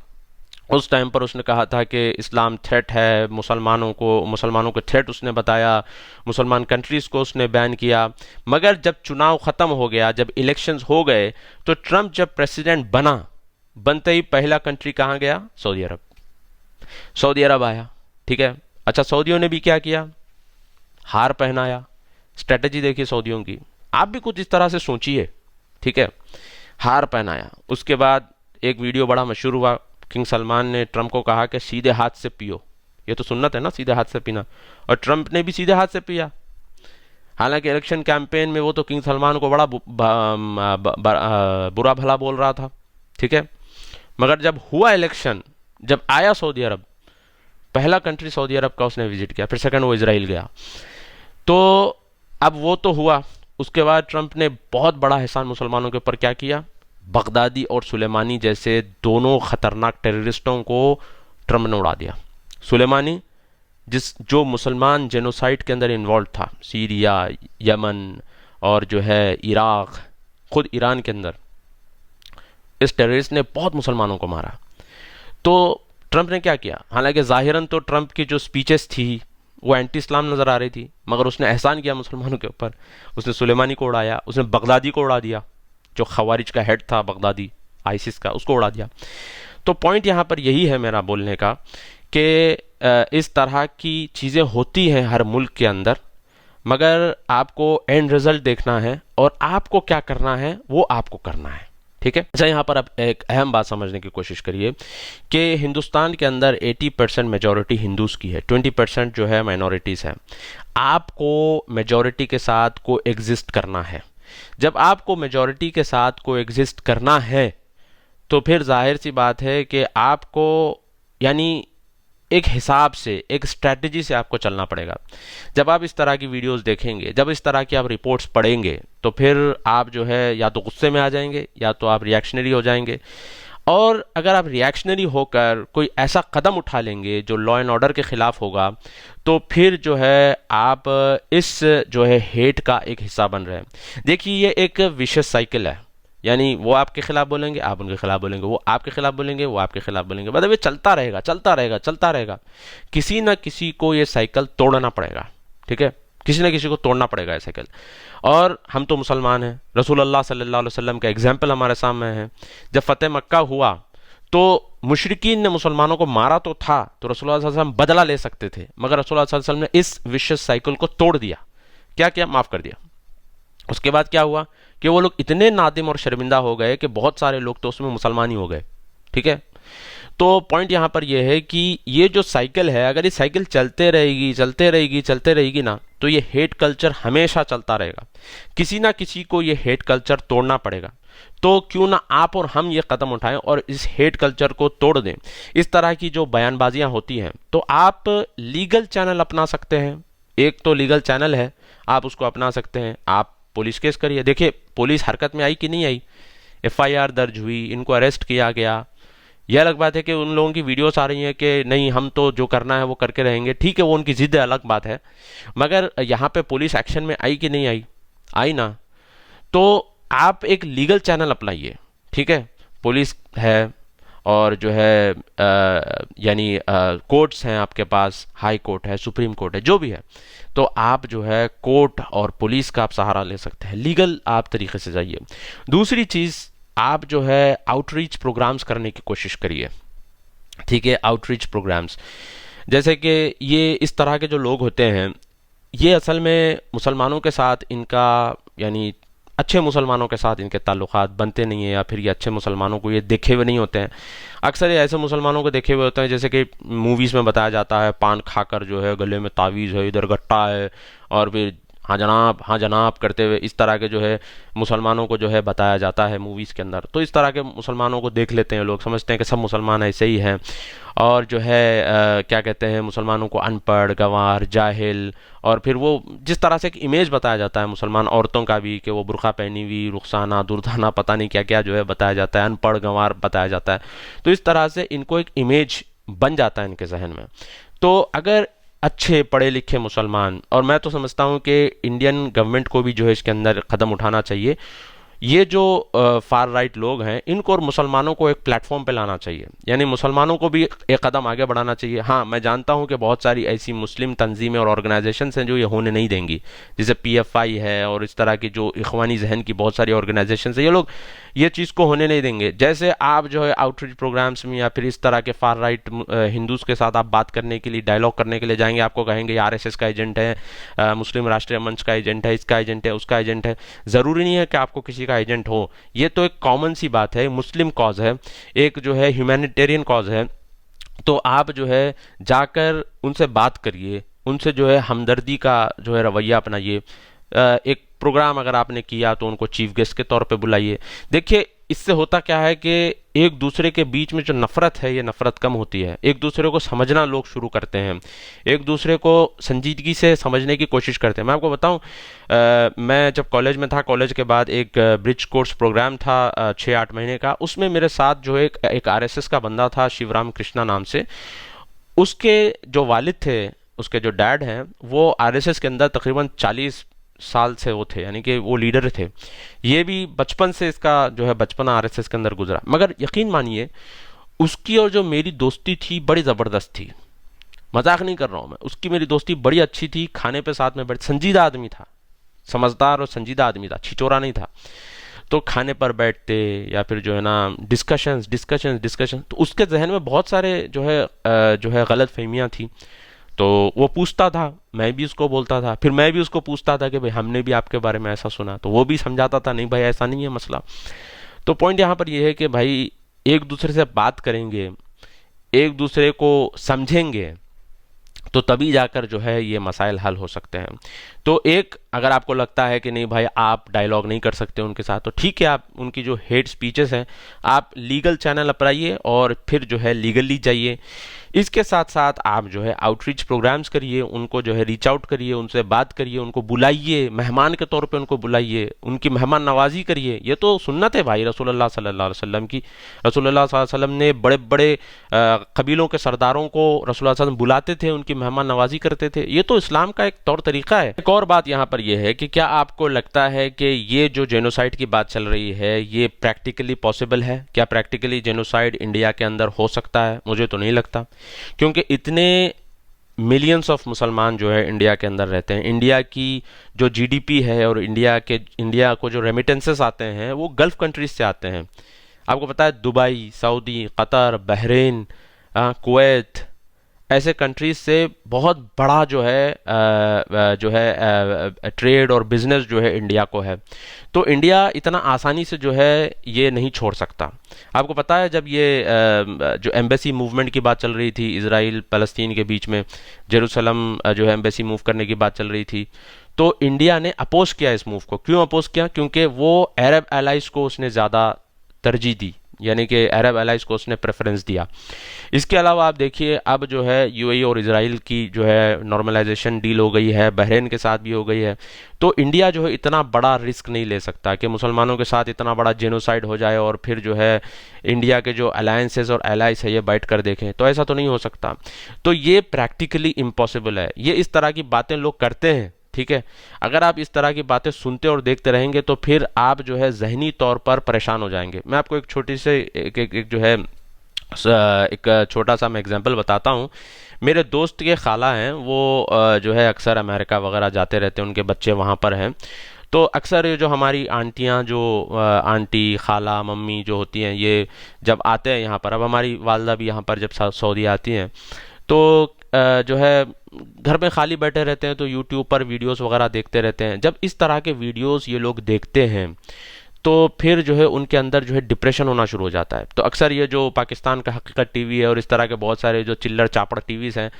उस टाइम पर उसने कहा था कि इस्लाम थ्रेट है, मुसलमानों को थ्रेट उसने बताया, मुसलमान कंट्रीज़ को उसने बैन किया। मगर जब चुनाव ख़त्म हो गया, जब इलेक्शंस हो गए, तो ट्रंप जब प्रेसिडेंट बनते ही पहला कंट्री कहाँ गया? सऊदी अरब आया, ठीक है। अच्छा, सऊदियों ने भी क्या किया? हार पहनाया। स्ट्रेटजी देखिए सऊदियों की, आप भी कुछ इस तरह से सोचिए, ठीक है। हार पहनाया, उसके बाद एक वीडियो बड़ा मशहूर हुआ, किंग सलमान ने ट्रंप को कहा कि सीधे हाथ से पियो। ये तो सुन्नत है ना, सीधे हाथ से पीना, और ट्रंप ने भी सीधे हाथ से पिया। हालांकि इलेक्शन कैंपेन में वो तो किंग सलमान को बड़ा बुरा भला बोल रहा था, ठीक है। मगर जब हुआ इलेक्शन, जब आया सऊदी अरब, पहला कंट्री सऊदी अरब का उसने विजिट किया, फिर सेकंड वो इजराइल गया। तो अब वो तो हुआ, उसके बाद ट्रंप ने बहुत बड़ा एहसान मुसलमानों के ऊपर क्या किया? बगदादी और सुलेमानी जैसे दोनों खतरनाक टेररिस्टों को ट्रंप ने उड़ा दिया। सुलेमानी जो मुसलमान जेनोसाइड के अंदर इन्वॉल्व था, सीरिया, यमन और जो है इराक, खुद ईरान के अंदर इस टेररिस्ट ने बहुत मुसलमानों को मारा। तो ट्रंप ने क्या किया? हालांकि ज़ाहिरन तो ट्रंप की जो स्पीचेस थी वो एंटी इस्लाम नज़र आ रही थी, मगर उसने एहसान किया मुसलमानों के ऊपर। उसने सुलेमानी को उड़ाया, उसने बगदादी को उड़ा दिया, जो खवारिज का हेड था बगदादी, आईसिस का, उसको उड़ा दिया। तो पॉइंट यहाँ पर यही है मेरा बोलने का कि इस तरह की चीज़ें होती हैं हर मुल्क के अंदर, मगर आपको एंड रिजल्ट देखना है और आपको क्या करना है वो आपको करना है, ठीक है। अच्छा, यहाँ पर आप एक अहम बात समझने की कोशिश करिए कि हिंदुस्तान के अंदर 80% मेजॉरिटी हिंदूज़ की है, 20% जो है माइनॉरिटीज़ है। आपको मेजॉरिटी के साथ को एग्जिस्ट करना है। जब आपको मेजॉरिटी के साथ को एग्जिस्ट करना है तो फिर जाहिर सी बात है कि आपको यानी एक हिसाब से, एक स्ट्रैटेजी से आपको चलना पड़ेगा। जब आप इस तरह की वीडियोस देखेंगे, जब इस तरह की आप रिपोर्ट्स पढ़ेंगे, तो फिर आप जो है या तो गुस्से में आ जाएंगे या तो आप रिएक्शनरी हो जाएंगे। और अगर आप रिएक्शनरी होकर कोई ऐसा कदम उठा लेंगे जो लॉ एंड ऑर्डर के ख़िलाफ़ होगा, तो फिर जो है आप इस जो है हेट का एक हिस्सा बन रहे हैं। देखिए, ये एक विशेष साइकिल है, यानी वो आपके खिलाफ बोलेंगे, आप उनके खिलाफ बोलेंगे, वो आपके खिलाफ बोलेंगे, वो आपके खिलाफ बोलेंगे, मतलब ये चलता रहेगा, चलता रहेगा, चलता रहेगा। किसी न किसी को ये साइकिल तोड़ना पड़ेगा, ठीक है। किसी न किसी को तोड़ना पड़ेगा ये साइकिल। और हम तो मुसलमान हैं, रसूलुल्लाह सल्लल्लाहु अलैहि वसल्लम का एग्जाम्पल हमारे सामने है। जब फतेह मक्का हुआ तो मुशरिकीन ने मुसलमानों को मारा तो था, तो रसूलुल्लाह सल्लल्लाहु अलैहि वसल्लम बदला ले सकते थे, मगर रसूलुल्लाह सल्लल्लाहु अलैहि वसल्लम ने इस विशेष साइकिल को तोड़ दिया। क्या किया? माफ़ कर दिया। उसके बाद क्या हुआ कि वो लोग इतने नादिम और शर्मिंदा हो गए कि बहुत सारे लोग तो उसमें मुसलमान ही हो गए, ठीक है। तो पॉइंट यहाँ पर यह है कि ये जो साइकिल है, अगर ये साइकिल चलते रहेगी, चलते रहेगी, चलते रहेगी ना, तो ये हेट कल्चर हमेशा चलता रहेगा। किसी ना किसी को ये हेट कल्चर तोड़ना पड़ेगा। तो क्यों ना आप और हम ये कदम उठाएं और इस हेट कल्चर को तोड़ दें। इस तरह की जो बयानबाजियां होती हैं, तो आप लीगल चैनल अपना सकते हैं। एक तो लीगल चैनल है, आप उसको अपना सकते हैं। आप पुलिस केस करिए। देखिए, पुलिस हरकत में आई कि नहीं आई, FIR दर्ज हुई, इनको अरेस्ट किया गया, यह अलग बात है कि उन लोगों की वीडियोस आ रही हैं कि नहीं हम तो जो करना है वो करके रहेंगे, ठीक है वो उनकी जिद है, अलग बात है। मगर यहाँ पे पुलिस एक्शन में आई कि नहीं आई? आई ना। तो आप एक लीगल चैनल अपनाइए, ठीक है। पुलिस है और जो है यानी कोर्ट्स हैं आपके पास, हाई कोर्ट है, सुप्रीम कोर्ट है, जो भी है। तो आप जो है कोर्ट और पुलिस का आप सहारा ले सकते हैं, लीगल आप तरीके से जाइए। दूसरी चीज़, आप जो है आउटरीच प्रोग्राम्स करने की कोशिश करिए, ठीक है। आउटरीच प्रोग्राम्स जैसे कि ये इस तरह के जो लोग होते हैं, ये असल में मुसलमानों के साथ इनका यानी अच्छे मुसलमानों के साथ इनके ताल्लुकात बनते नहीं हैं, या फिर ये अच्छे मुसलमानों को ये देखे हुए नहीं होते हैं। अक्सर ये ऐसे मुसलमानों को देखे हुए होते हैं जैसे कि मूवीज़ में बताया जाता है, पान खाकर जो है गले में तावीज़ है, इधर गट्टा है, और फिर हाँ जनाब करते हुए इस तरह के जो है मुसलमानों को जो है बताया जाता है मूवीज़ के अंदर। तो इस तरह के मुसलमानों को देख लेते हैं लोग, समझते हैं कि सब मुसलमान ऐसे ही हैं, और जो है क्या कहते हैं मुसलमानों को अनपढ़, गंवार, जाहिल, और फिर वो जिस तरह से एक इमेज बताया जाता है मुसलमान औरतों का भी कि वो बुर्का पहनी हुई, रुखसाना दुर्दाना पता नहीं क्या क्या जो है बताया जाता है, अनपढ़ गंवार बताया जाता है। तो इस तरह से इनको एक इमेज बन जाता है इनके जहन में। तो अगर अच्छे पढ़े लिखे मुसलमान, और मैं तो समझता हूँ कि इंडियन गवर्नमेंट को भी जो है इसके अंदर कदम उठाना चाहिए, ये जो फार राइट लोग हैं इनको और मुसलमानों को एक प्लेटफॉर्म पे लाना चाहिए, यानी मुसलमानों को भी एक कदम आगे बढ़ाना चाहिए। हाँ, मैं जानता हूँ कि बहुत सारी ऐसी मुस्लिम तंजीमें और ऑर्गेनाइजेशंस हैं जो ये होने नहीं देंगी, जैसे पीएफआई है और इस तरह की जो इखवानी जहन की बहुत सारी ऑर्गेनाइजेशंस हैं, ये लोग ये चीज़ को होने नहीं देंगे। जैसे आप जो है आउटरीच प्रोग्राम्स में या फिर इस तरह के फार राइट हिंदूज के साथ आप बात करने के लिए, डायलॉग करने के लिए जाएंगे, आपको कहेंगे आरएसएस का एजेंट है, मुस्लिम राष्ट्रीय मंच का एजेंट है, इसका एजेंट है, उसका एजेंट है। ज़रूरी नहीं है कि आपको किसी का एजेंट हो, ये तो एक कॉमन सी बात है, मुस्लिम कॉज है, एक जो है ह्यूमैनिटेरियन कॉज है। तो आप जो है जाकर उनसे बात करिए, उनसे जो है हमदर्दी का जो है रवैया अपनाइए। एक प्रोग्राम अगर आपने किया तो उनको चीफ गेस्ट के तौर पे बुलाइए। देखिए इससे होता क्या है कि एक दूसरे के बीच में जो नफ़रत है ये नफ़रत कम होती है, एक दूसरे को समझना लोग शुरू करते हैं, एक दूसरे को संजीदगी से समझने की कोशिश करते हैं। मैं आपको बताऊं, मैं जब कॉलेज में था, कॉलेज के बाद एक ब्रिज कोर्स प्रोग्राम था 6-8 महीने का, उसमें मेरे साथ जो एक आरएसएस का बंदा था शिवराम कृष्णा नाम से। उसके जो वालिद थे, उसके जो डैड हैं, वो आरएसएस के अंदर तकरीबन 40 साल से वो थे, यानी कि वो लीडर थे। ये भी बचपन से इसका जो है बचपना आरएसएस के अंदर गुजरा। मगर यकीन मानिए उसकी और जो मेरी दोस्ती थी बड़ी ज़बरदस्त थी, मजाक नहीं कर रहा हूँ मैं, उसकी मेरी दोस्ती बड़ी अच्छी थी। खाने पे साथ में बैठ, संजीदा आदमी था, समझदार और संजीदा आदमी था, छिचोरा नहीं था। तो खाने पर बैठते या फिर जो है ना डिस्कशन, तो उसके जहन में बहुत सारे जो है गलत फहमियाँ थी। तो वो पूछता था, मैं भी उसको बोलता था, फिर मैं भी उसको पूछता था कि भाई हमने भी आपके बारे में ऐसा सुना, तो वो भी समझाता था नहीं भाई ऐसा नहीं है मसला। तो पॉइंट यहाँ पर ये है कि भाई एक दूसरे से बात करेंगे, एक दूसरे को समझेंगे, तो तभी जाकर जो है ये मसाइल हल हो सकते हैं। तो एक अगर आपको लगता है कि नहीं भाई आप डायलॉग नहीं कर सकते उनके साथ, तो ठीक है, आप उनकी जो हेट स्पीचेस हैं आप लीगल चैनल अपनाइए और फिर जो है लीगली जाइए। इसके साथ साथ आप जो है आउटरीच प्रोग्राम्स करिए, उनको जो है रीच आउट करिए, उनसे बात करिए, उनको बुलाइए, मेहमान के तौर पे उनको बुलाइए, उनकी मेहमान नवाजी करिए। ये तो सुन्नत है भाई रसूलुल्लाह सल्लल्लाहु अलैहि वसल्लम की। रसूलुल्लाह सल्लल्लाहु अलैहि वसल्लम ने बड़े बड़े कबीलों के सरदारों को रसूलुल्लाह सल्लल्लाहु अलैहि वसल्लम बुलाते थे, उनकी मेहमान नवाजी करते थे। ये तो इस्लाम का एक तौर तरीका है। एक और बात यहाँ पर यह है कि क्या आपको लगता है कि ये जो जेनोसाइड की बात चल रही है ये प्रैक्टिकली पॉसिबल है? क्या प्रैक्टिकली जेनोसाइड इंडिया के अंदर हो सकता है? मुझे तो नहीं लगता, क्योंकि इतने मिलियंस ऑफ मुसलमान जो है इंडिया के अंदर रहते हैं। इंडिया की जो जीडीपी है और इंडिया को जो रेमिटेंसेस आते हैं वो गल्फ कंट्रीज से आते हैं। आपको पता है Dubai, Saudi, Qatar, Bahrain, Kuwait, ऐसे कंट्रीज से बहुत बड़ा जो है ट्रेड और बिजनेस जो है इंडिया को है। तो इंडिया इतना आसानी से जो है ये नहीं छोड़ सकता। आपको पता है जब ये जो एम्बेसी मूवमेंट की बात चल रही थी इजराइल फ़लस्तीन के बीच में, जेरूसलम जो है एम्बेसी मूव करने की बात चल रही थी, तो इंडिया ने अपोज किया इस मूव को। क्यों अपोज किया? क्योंकि वो अरब एलाइज को उसने ज़्यादा तरजीह दी, यानी कि अरब एलाइज को उसने प्रेफरेंस दिया। इसके अलावा आप देखिए अब जो है यूएई और इजराइल की जो है नॉर्मलाइजेशन डील हो गई है, बहरीन के साथ भी हो गई है। तो इंडिया जो है इतना बड़ा रिस्क नहीं ले सकता कि मुसलमानों के साथ इतना बड़ा जेनोसाइड हो जाए और फिर जो है इंडिया के जो अलायंसेस और एलाइज है ये बैठ कर देखें, तो ऐसा तो नहीं हो सकता। तो ये प्रैक्टिकली इम्पॉसिबल है। ये इस तरह की बातें लोग करते हैं, ठीक है। अगर आप इस तरह की बातें सुनते और देखते रहेंगे तो फिर आप जो है जहनी तौर पर परेशान हो जाएंगे। मैं आपको एक छोटी से एक जो है एक छोटा सा मैं एग्जांपल बताता हूँ। मेरे दोस्त के खाला हैं, वो जो है अक्सर अमेरिका वगैरह जाते रहते हैं, उनके बच्चे वहाँ पर हैं। तो अक्सर ये जो हमारी आंटियाँ जो आंटी खाला मम्मी जो होती हैं, ये जब आते हैं यहाँ पर, अब हमारी वालदा भी यहाँ पर जब सऊदी आती हैं तो जो है घर में खाली बैठे रहते हैं तो यूट्यूब पर वीडियोस वगैरह देखते रहते हैं। जब इस तरह के वीडियोस ये लोग देखते हैं तो फिर जो है उनके अंदर जो है डिप्रेशन होना शुरू हो जाता है। तो अक्सर ये जो पाकिस्तान का हकीकत टीवी है और इस तरह के बहुत सारे जो चिल्लर चापड़ टीवीज़ हैं,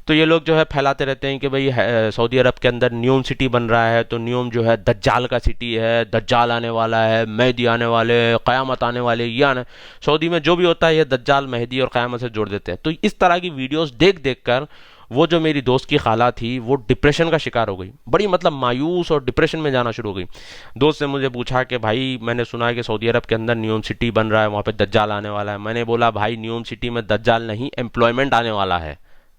तो ये लोग जो है फैलाते रहते हैं कि भाई सऊदी अरब के अंदर न्यूम सिटी बन रहा है, तो न्यूम जो है दज्जाल का सिटी है, दज्जाल आने वाला है, मेहदी आने वाले, क़यामत आने वाले, ये आने सऊदी में जो भी होता है ये दज्जाल मेहदी और क़यामत से जोड़ देते हैं। तो इस तरह की वीडियोज़ देख देख कर वो जो मेरी दोस्त की खाला थी वो डिप्रेशन का शिकार हो गई, बड़ी मतलब मायूस और डिप्रेशन में जाना शुरू हो गई। दोस्त से मुझे पूछा कि भाई मैंने सुना है कि सऊदी अरब के अंदर न्यूम सिटी बन रहा है, वहाँ पे दज्जाल आने वाला है। मैंने बोला भाई न्यूम सिटी में दज्जाल नहीं, एम्प्लॉयमेंट आने वाला है।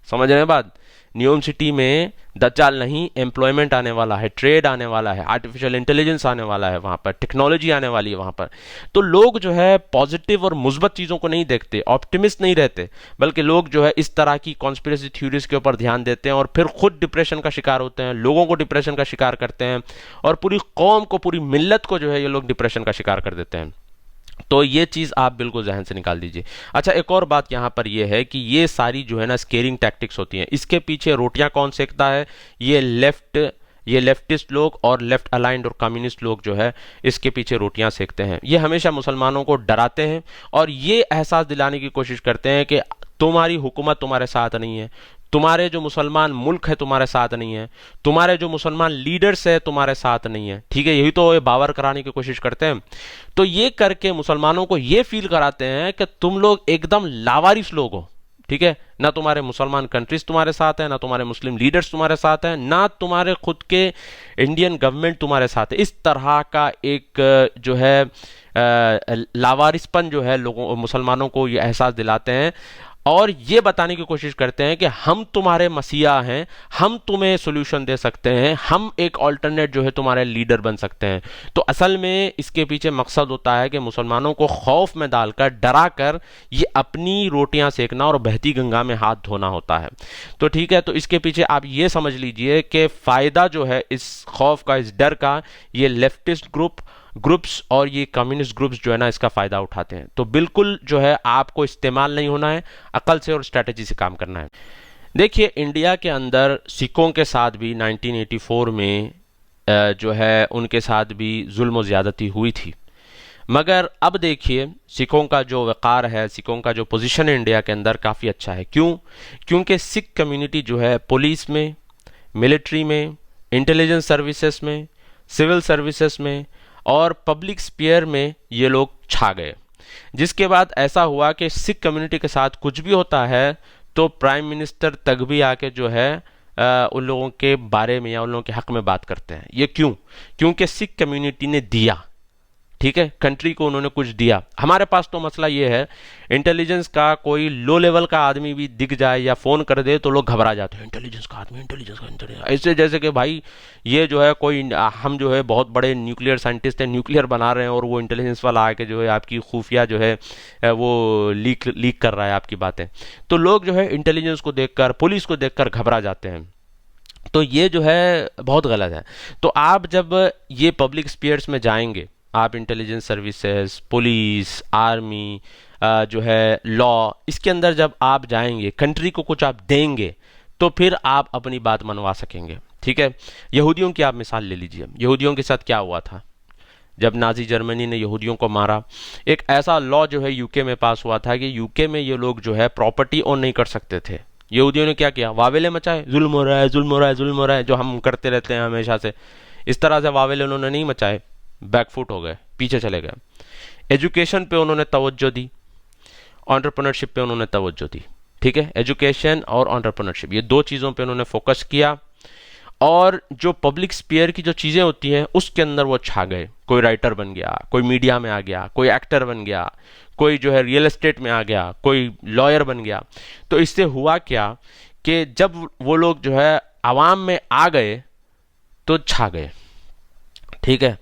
समझ रहे हैं बात? न्यूम सिटी में दज्जाल नहीं, एम्प्लॉयमेंट आने वाला है, ट्रेड आने वाला है, आर्टिफिशियल इंटेलिजेंस आने वाला है, वहाँ पर टेक्नोलॉजी आने वाली है वहाँ पर। तो लोग जो है पॉजिटिव और मुस्बत चीज़ों को नहीं देखते, ऑप्टिमिस्ट नहीं रहते, बल्कि लोग जो है इस तरह की कॉन्स्पिरेसी थ्योरीज के ऊपर ध्यान देते हैं और फिर खुद डिप्रेशन का शिकार होते हैं, लोगों को डिप्रेशन का शिकार करते हैं और पूरी कौम को, पूरी मिल्लत को जो है ये लोग डिप्रेशन का शिकार कर देते हैं। तो ये चीज़ आप बिल्कुल जहन से निकाल दीजिए। अच्छा, एक और बात यहाँ पर ये है कि ये सारी जो है ना स्केरिंग टैक्टिक्स होती हैं, इसके पीछे रोटियां कौन सेकता है? ये लेफ्टिस्ट लोग और लेफ्ट अलाइंड और कम्युनिस्ट लोग जो है इसके पीछे रोटियां सेकते हैं। ये हमेशा मुसलमानों को डराते हैं और ये एहसास दिलाने की कोशिश करते हैं कि तुम्हारी हुकूमत तुम्हारे साथ नहीं है, तुम्हारे जो मुसलमान मुल्क है तुम्हारे साथ नहीं है, तुम्हारे जो मुसलमान लीडर्स है तुम्हारे साथ नहीं है, ठीक है। यही तो ये बावर कराने की कोशिश करते हैं। तो ये करके मुसलमानों को ये फील कराते हैं कि तुम लोग एकदम लावारिस लोग हो, ठीक है। ना तुम्हारे मुसलमान कंट्रीज तुम्हारे साथ है, ना तुम्हारे मुस्लिम लीडर्स तुम्हारे साथ हैं, ना तुम्हारे खुद के इंडियन गवर्नमेंट तुम्हारे साथ है। इस तरह का एक जो है लावारिसपन जो है लोगों मुसलमानों को ये एहसास दिलाते हैं और ये बताने की कोशिश करते हैं कि हम तुम्हारे मसीहा हैं, हम तुम्हें सोल्यूशन दे सकते हैं, हम एक ऑल्टरनेट जो है तुम्हारे लीडर बन सकते हैं। तो असल में इसके पीछे मकसद होता है कि मुसलमानों को खौफ में डालकर, डरा कर ये अपनी रोटियां सेकना और बहती गंगा में हाथ धोना होता है। तो ठीक है, तो इसके पीछे आप ये समझ लीजिए कि फ़ायदा जो है इस खौफ का, इस डर का, ये लेफ्टिस्ट ग्रुप्स और ये कम्युनिस्ट ग्रुप्स जो है ना इसका फ़ायदा उठाते हैं। तो बिल्कुल जो है आपको इस्तेमाल नहीं होना है, अकल से और स्ट्रैटेजी से काम करना है। देखिए, इंडिया के अंदर सिखों के साथ भी 1984 में जो है उनके साथ भी जुल्म और ज़्यादती हुई थी, मगर अब देखिए सिखों का जो वक़ार है, सिखों का जो पोजीशन है इंडिया के अंदर काफ़ी अच्छा है। क्यों? क्योंकि सिख कम्युनिटी जो है पुलिस में, मिलिट्री में, इंटेलिजेंस सर्विसेज में, सिविल सर्विसेज में और पब्लिक स्फीयर में ये लोग छा गए। जिसके बाद ऐसा हुआ कि सिख कम्युनिटी के साथ कुछ भी होता है तो प्राइम मिनिस्टर तक भी आके जो है उन लोगों के बारे में या उन लोगों के हक में बात करते हैं। ये क्यों? क्योंकि सिख कम्युनिटी ने दिया, ठीक है, कंट्री को उन्होंने कुछ दिया। हमारे पास तो मसला ये है, इंटेलिजेंस का कोई लो लेवल का आदमी भी दिख जाए या फ़ोन कर दे तो लोग घबरा जाते हैं, इंटेलिजेंस का आदमी, इंटेलिजेंस का इंटेलिजेंस, ऐसे जैसे कि भाई ये जो है कोई, हम जो है बहुत बड़े न्यूक्लियर साइंटिस्ट हैं, न्यूक्लियर बना रहे हैं और वो इंटेलिजेंस वाला आके जो है आपकी खुफिया जो है वो लीक कर रहा है आपकी बातें। तो लोग जो है इंटेलिजेंस को देखकर, पुलिस को देखकर घबरा जाते हैं। तो ये जो है बहुत गलत है। तो आप जब ये पब्लिक स्फीयर्स में जाएंगे, आप इंटेलिजेंस सर्विसेज, पुलिस, आर्मी, जो है लॉ, इसके अंदर जब आप जाएंगे, कंट्री को कुछ आप देंगे तो फिर आप अपनी बात मनवा सकेंगे, ठीक है। यहूदियों की आप मिसाल ले लीजिए, यहूदियों के साथ क्या हुआ था जब नाजी जर्मनी ने यहूदियों को मारा। एक ऐसा लॉ जो है यूके में पास हुआ था कि यूके में ये लोग जो है प्रॉपर्टी ओन नहीं कर सकते थे। यहूदियों ने क्या किया? वावेले मचाए, जुल्म हो रहा है, जुल्म हो रहा है, जुल्म हो रहा है, जो हम करते रहते हैं हमेशा से। इस तरह से वावेले उन्होंने नहीं मचाए, बैकफुट हो गए, पीछे चले गए। एजुकेशन पे उन्होंने तवज्जो दी, एंटरप्रेन्योरशिप पे उन्होंने तवज्जो दी। ठीक है, एजुकेशन और एंटरप्रेन्योरशिप, ये दो चीज़ों पे उन्होंने फोकस किया। और जो पब्लिक स्पीयर की जो चीज़ें होती हैं उसके अंदर वो छा गए। कोई राइटर बन गया, कोई मीडिया में आ गया, कोई एक्टर बन गया, कोई जो है रियल एस्टेट में आ गया, कोई लॉयर बन गया। तो इससे हुआ क्या कि जब वो लोग जो है आवाम में आ गए तो छा गए। ठीक है,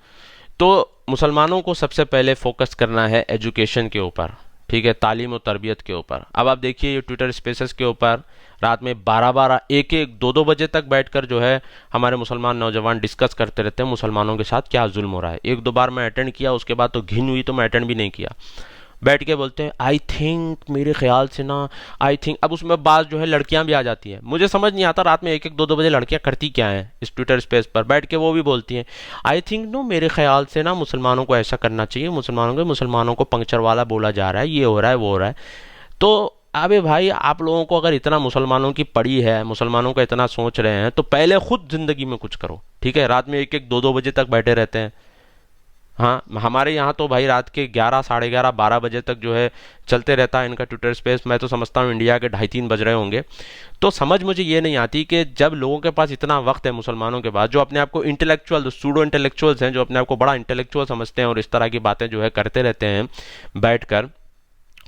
तो मुसलमानों को सबसे पहले फोकस करना है एजुकेशन के ऊपर। ठीक है, तालीम और तरबियत के ऊपर। अब आप देखिए ये ट्विटर स्पेसेस के ऊपर रात में 12-12, 1-1, 2-2 बजे तक बैठकर जो है हमारे मुसलमान नौजवान डिस्कस करते रहते हैं मुसलमानों के साथ क्या जुल्म हो रहा है। एक दो बार मैं अटेंड किया, उसके बाद तो घिन हुई तो मैं अटेंड भी नहीं किया। बैठ के बोलते हैं आई थिंक, मेरे ख्याल से ना, आई थिंक। अब उसमें बात जो है लड़कियां भी आ जाती हैं। मुझे समझ नहीं आता रात में 1-1, 2-2 बजे लड़कियां करती क्या हैं इस ट्विटर स्पेस पर बैठ के। वो भी बोलती हैं आई थिंक नो, मेरे ख्याल से ना मुसलमानों को ऐसा करना चाहिए, मुसलमानों को पंक्चर वाला बोला जा रहा है, ये हो रहा है, वो हो रहा है। तो अबे भाई, आप लोगों को अगर इतना मुसलमानों की पड़ी है, मुसलमानों का इतना सोच रहे हैं, तो पहले खुद जिंदगी में कुछ करो। ठीक है, रात में 1-1, 2-2 बजे तक बैठे रहते हैं। हाँ, हमारे यहाँ तो भाई रात के 11, साढ़े 11, 12 बजे तक जो है चलते रहता है इनका ट्विटर स्पेस। मैं तो समझता हूँ इंडिया के 2:30-3 बज रहे होंगे। तो समझ मुझे ये नहीं आती कि जब लोगों के पास इतना वक्त है मुसलमानों के पास, जो अपने आप को इंटेलेक्चुअल, सूडो इंटेलेक्चुअल्स हैं, जो अपने आप को बड़ा इंटेलेक्चुअल समझते हैं और इस तरह की बातें जो है करते रहते हैं बैठकर,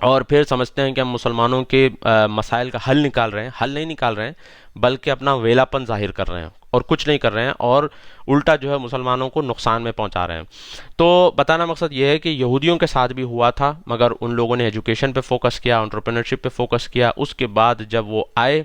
और फिर समझते हैं कि हम मुसलमानों के मसाइल का हल निकाल रहे हैं। हल नहीं निकाल रहे हैं, बल्कि अपना वेलापन जाहिर कर रहे हैं और कुछ नहीं कर रहे हैं, और उल्टा जो है मुसलमानों को नुकसान में पहुंचा रहे हैं। तो बताना मकसद ये है कि यहूदियों के साथ भी हुआ था, मगर उन लोगों ने एजुकेशन पे फोकस किया, एंटरप्रेन्योरशिप पे फोकस किया। उसके बाद जब वो आए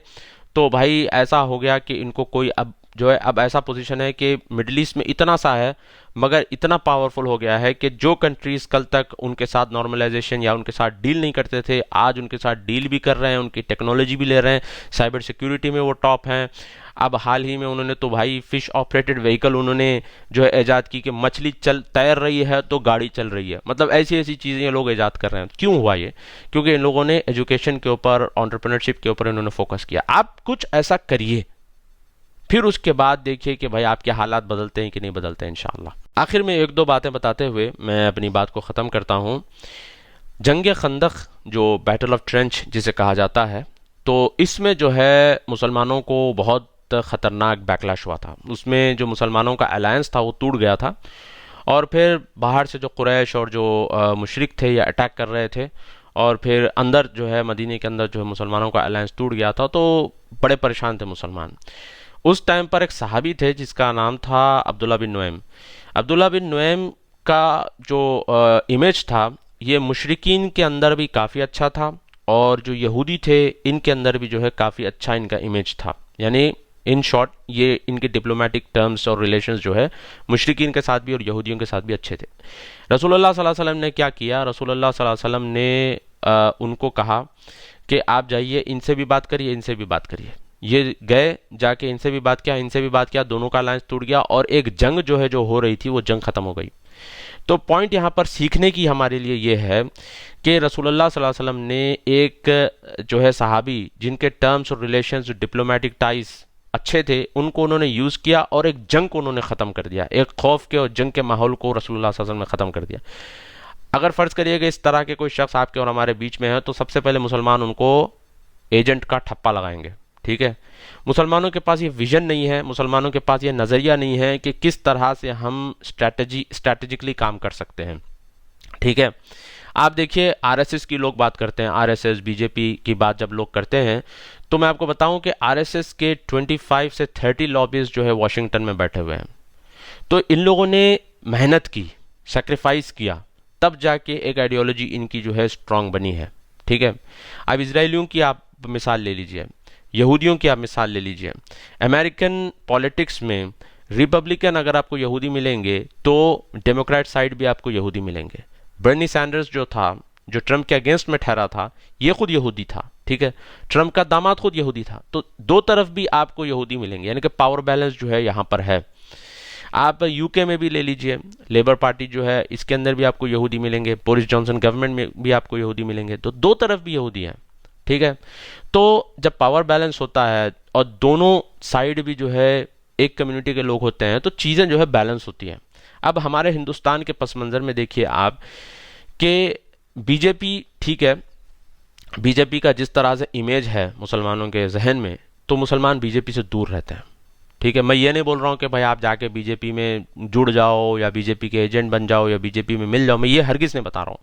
तो भाई ऐसा हो गया कि इनको कोई अब जो है, अब ऐसा पोजीशन है कि मिडिल ईस्ट में इतना सा है, मगर इतना पावरफुल हो गया है कि जो कंट्रीज कल तक उनके साथ नॉर्मलाइजेशन या उनके साथ डील नहीं करते थे, आज उनके साथ डील भी कर रहे हैं, उनकी टेक्नोलॉजी भी ले रहे हैं, साइबर सिक्योरिटी में वो टॉप हैं। अब हाल ही में उन्होंने तो भाई फिश ऑपरेटेड व्हीकल उन्होंने जो है ईजाद की कि मछली चल तैर रही है तो गाड़ी चल रही है। मतलब ऐसी ऐसी चीज़ें ये लोग ईजाद कर रहे हैं। क्यों हुआ ये? क्योंकि इन लोगों ने एजुकेशन के ऊपर, एंटरप्रेन्योरशिप के ऊपर इन्होंने फोकस किया। आप कुछ ऐसा करिए, फिर उसके बाद देखिए कि भाई आपके हालात बदलते हैं कि नहीं बदलते हैं इंशाल्लाह। आखिर में 1-2 बातें बताते हुए मैं अपनी बात को ख़त्म करता हूँ। जंग खंदक, जो बैटल ऑफ ट्रेंच जिसे कहा जाता है, तो इसमें जो है मुसलमानों को बहुत ख़तरनाक बैकलैश हुआ था। उसमें जो मुसलमानों का अलायंस था वो टूट गया था, और फिर बाहर से जो कुरैश और जो मुशरिक थे ये अटैक कर रहे थे, और फिर अंदर जो है मदीने के अंदर जो है मुसलमानों का अलायंस टूट गया था। तो बड़े परेशान थे मुसलमान। उस टाइम पर एक सहाबी थे जिसका नाम था अब्दुल्ला बिन नुएम। अब्दुल्ला बिन नुएम का जो इमेज था ये मुशरिकीन के अंदर भी काफ़ी अच्छा था, और जो यहूदी थे इनके अंदर भी जो है काफ़ी अच्छा इनका इमेज था। यानी इन शॉर्ट ये इनके डिप्लोमेटिक टर्म्स और रिलेशंस जो है मुशरिकीन के साथ भी और यहूदियों के साथ भी अच्छे थे। रसूलुल्लाह सल्लल्लाहु अलैहि वसल्लम ने क्या किया? रसूलुल्लाह सल्लल्लाहु अलैहि वसल्लम ने उनको कहा कि आप जाइए, इनसे भी बात करिए, इनसे भी बात करिए। ये गए, जाके इनसे भी बात किया, इनसे भी बात किया, दोनों का अलायंस टूट गया, और एक जंग जो है जो हो रही थी वो जंग खत्म हो गई। तो पॉइंट यहाँ पर सीखने की हमारे लिए ये है कि रसूलुल्लाह सल्लल्लाहु अलैहि वसल्लम ने एक जो है सहाबी जिनके टर्म्स और रिलेशंस, डिप्लोमेटिक टाइज अच्छे थे, उनको उन्होंने यूज़ किया और एक जंग को उन्होंने ख़त्म कर दिया। एक खौफ के और जंग के माहौल को रसूलुल्लाह सल्लल्लाहु अलैहि वसल्लम ने ख़त्म कर दिया। अगर फ़र्ज़ करिएगा इस तरह के कोई शख्स आपके और हमारे बीच में है, तो सबसे पहले मुसलमान उनको एजेंट का ठप्पा लगाएंगे। ठीक है, मुसलमानों के पास ये विजन नहीं है, मुसलमानों के पास ये नज़रिया नहीं है कि किस तरह से हम स्ट्रैटेजिकली काम कर सकते हैं। ठीक है, आप देखिए आरएसएस की लोग बात करते हैं, आरएसएस बीजेपी की बात जब लोग करते हैं, तो मैं आपको बताऊं कि आरएसएस के 25 से 30 लॉबीज जो है वॉशिंगटन में बैठे हुए हैं। तो इन लोगों ने मेहनत की, सेक्रीफाइस किया, तब जाके एक आइडियोलॉजी इनकी जो है स्ट्रांग बनी है। ठीक है, अब इसराइलियों की आप मिसाल ले लीजिए, यहूदियों की आप मिसाल ले लीजिए। अमेरिकन पॉलिटिक्स में रिपब्लिकन अगर आपको यहूदी मिलेंगे तो डेमोक्रेट साइड भी आपको यहूदी मिलेंगे। बर्नी सैंडर्स जो था, जो ट्रंप के अगेंस्ट में ठहरा था, ये खुद यहूदी था। ठीक है, ट्रंप का दामाद खुद यहूदी था। तो दो तरफ भी आपको यहूदी मिलेंगे, यानी कि पावर बैलेंस जो है यहाँ पर है। आप यूके में भी ले लीजिए, लेबर पार्टी जो है इसके अंदर भी आपको यहूदी मिलेंगे, बोरिस जॉनसन गवर्नमेंट में भी आपको यहूदी मिलेंगे। तो दो तरफ भी यहूदी हैं। ठीक है, तो जब पावर बैलेंस होता है और दोनों साइड भी जो है एक कम्युनिटी के लोग होते हैं, तो चीज़ें जो है बैलेंस होती हैं। अब हमारे हिंदुस्तान के पस मंज़र में देखिए आप कि बीजेपी, ठीक है, बीजेपी का जिस तरह से इमेज है मुसलमानों के जहन में, तो मुसलमान बीजेपी से दूर रहते हैं। ठीक है, मैं ये नहीं बोल रहा हूँ कि भाई आप जाके बीजेपी में जुड़ जाओ या बीजेपी के एजेंट बन जाओ या बीजेपी में मिल जाओ, मैं ये हरगिज़ नहीं बता रहा हूँ।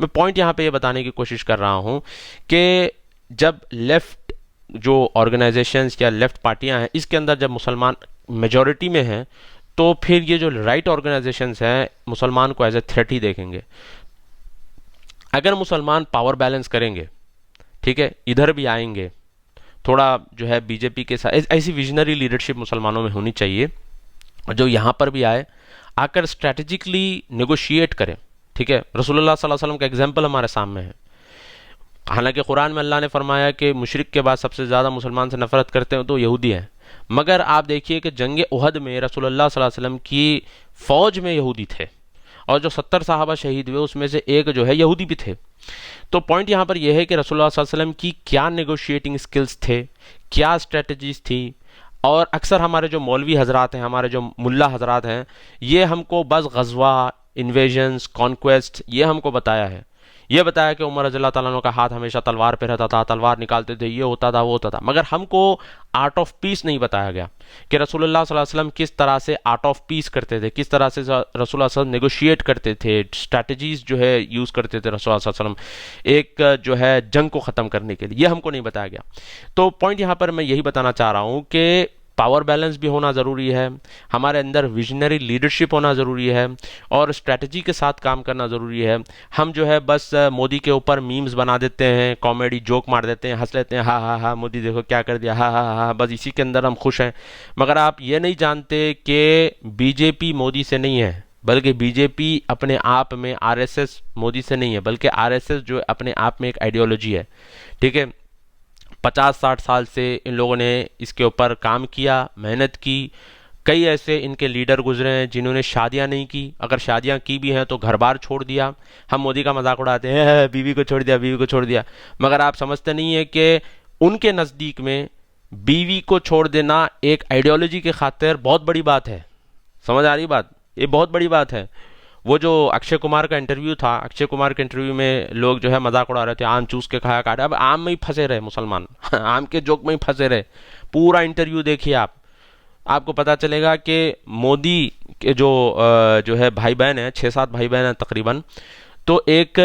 मैं पॉइंट यहाँ पे ये बताने की कोशिश कर रहा हूँ कि जब लेफ्ट जो ऑर्गेनाइजेशंस या लेफ्ट पार्टियां हैं, इसके अंदर जब मुसलमान मेजॉरिटी में हैं, तो फिर ये जो राइट ऑर्गेनाइजेशंस हैं मुसलमान को एज ए थ्रेट ही देखेंगे। अगर मुसलमान पावर बैलेंस करेंगे, ठीक है, इधर भी आएंगे, थोड़ा जो है बीजेपी के साथ ऐसी विजनरी लीडरशिप मुसलमानों में होनी चाहिए जो यहाँ पर भी आए, आकर स्ट्रैटेजिकली नेगोशिएट करें। ठीक है, रसूलुल्लाह सल्लल्लाहु अलैहि वसल्लम का एग्जाम्पल हमारे सामने है। हालांकि कुरान में अल्लाह ने फरमाया कि मुशरिक के बाद सबसे ज़्यादा मुसलमान से नफरत करते हैं तो यहूदी हैं, मगर आप देखिए कि जंग उहद में रसूलुल्लाह सल्लल्लाहु अलैहि वसल्लम की फ़ौज में यहूदी थे और जो 70 साहबा शहीद हुए उसमें से एक जो है यहूदी भी थे। तो पॉइंट यहाँ पर यह है कि रसूलुल्लाह सल्लल्लाहु अलैहि वसल्लम की क्या नेगोशिएटिंग स्किल्स थे, क्या स्ट्रेटजीज थी। और अक्सर हमारे जो मौलवी हजरात हैं, हमारे जो मुल्ला हजरात हैं, ये हमको बस गजवा, इन्वेजन्स, कॉन्क्वेस्ट ये हमको बताया है। ये बताया कि उमर रज़ियल्लाहु ताला अन्हु का हाथ हमेशा तलवार पे रहता था, तलवार निकालते थे, ये होता था वो होता था, मगर हमको आर्ट ऑफ पीस नहीं बताया गया कि रसूलुल्लाह सल्लल्लाहु अलैहि वसल्लम किस तरह से आर्ट ऑफ पीस करते थे, किस तरह से रसूलुल्लाह सल्लल्लाहु अलैहि वसल्लम नेगोशिएट करते थे, स्ट्रैटेजीज जो है यूज़ करते थे रसूलुल्लाह सल्लल्लाहु अलैहि वसल्लम एक जो है जंग को ख़त्म करने के लिए, ये हमको नहीं बताया गया। तो पॉइंट यहाँ पर मैं यही बताना चाह रहा हूँ कि पावर बैलेंस भी होना ज़रूरी है, हमारे अंदर विजनरी लीडरशिप होना ज़रूरी है और स्ट्रैटेजी के साथ काम करना ज़रूरी है। हम जो है बस मोदी के ऊपर मीम्स बना देते हैं, कॉमेडी जोक मार देते हैं, हंस लेते हैं, हा हा हा मोदी देखो क्या कर दिया, हा हा हा, बस इसी के अंदर हम खुश हैं। मगर आप ये नहीं जानते कि बीजेपी मोदी से नहीं है, बल्कि बीजेपी अपने आप में आरएसएस मोदी से नहीं है, बल्कि आरएसएस जो अपने आप में एक आइडियोलॉजी है। ठीक है, 50-60 साल से इन लोगों ने इसके ऊपर काम किया, मेहनत की। कई ऐसे इनके लीडर गुजरे हैं जिन्होंने शादियां नहीं की, अगर शादियां की भी हैं तो घर बार छोड़ दिया। हम मोदी का मजाक उड़ाते हैं, बीवी को छोड़ दिया, बीवी को छोड़ दिया, मगर आप समझते नहीं है कि उनके नज़दीक में बीवी को छोड़ देना एक आइडियोलॉजी के खातिर बहुत बड़ी बात है। समझ आ रही बात? ये बहुत बड़ी बात है। वो जो अक्षय कुमार का इंटरव्यू था, अक्षय कुमार के इंटरव्यू में लोग जो है मजाक उड़ा रहे थे, आम चूस के खाया काटा। अब आम में ही फंसे रहे मुसलमान आम के जोक में ही फंसे रहे। पूरा इंटरव्यू देखिए आप, आपको पता चलेगा कि मोदी के जो है भाई बहन है, 6-7 भाई बहन है तकरीबन, तो एक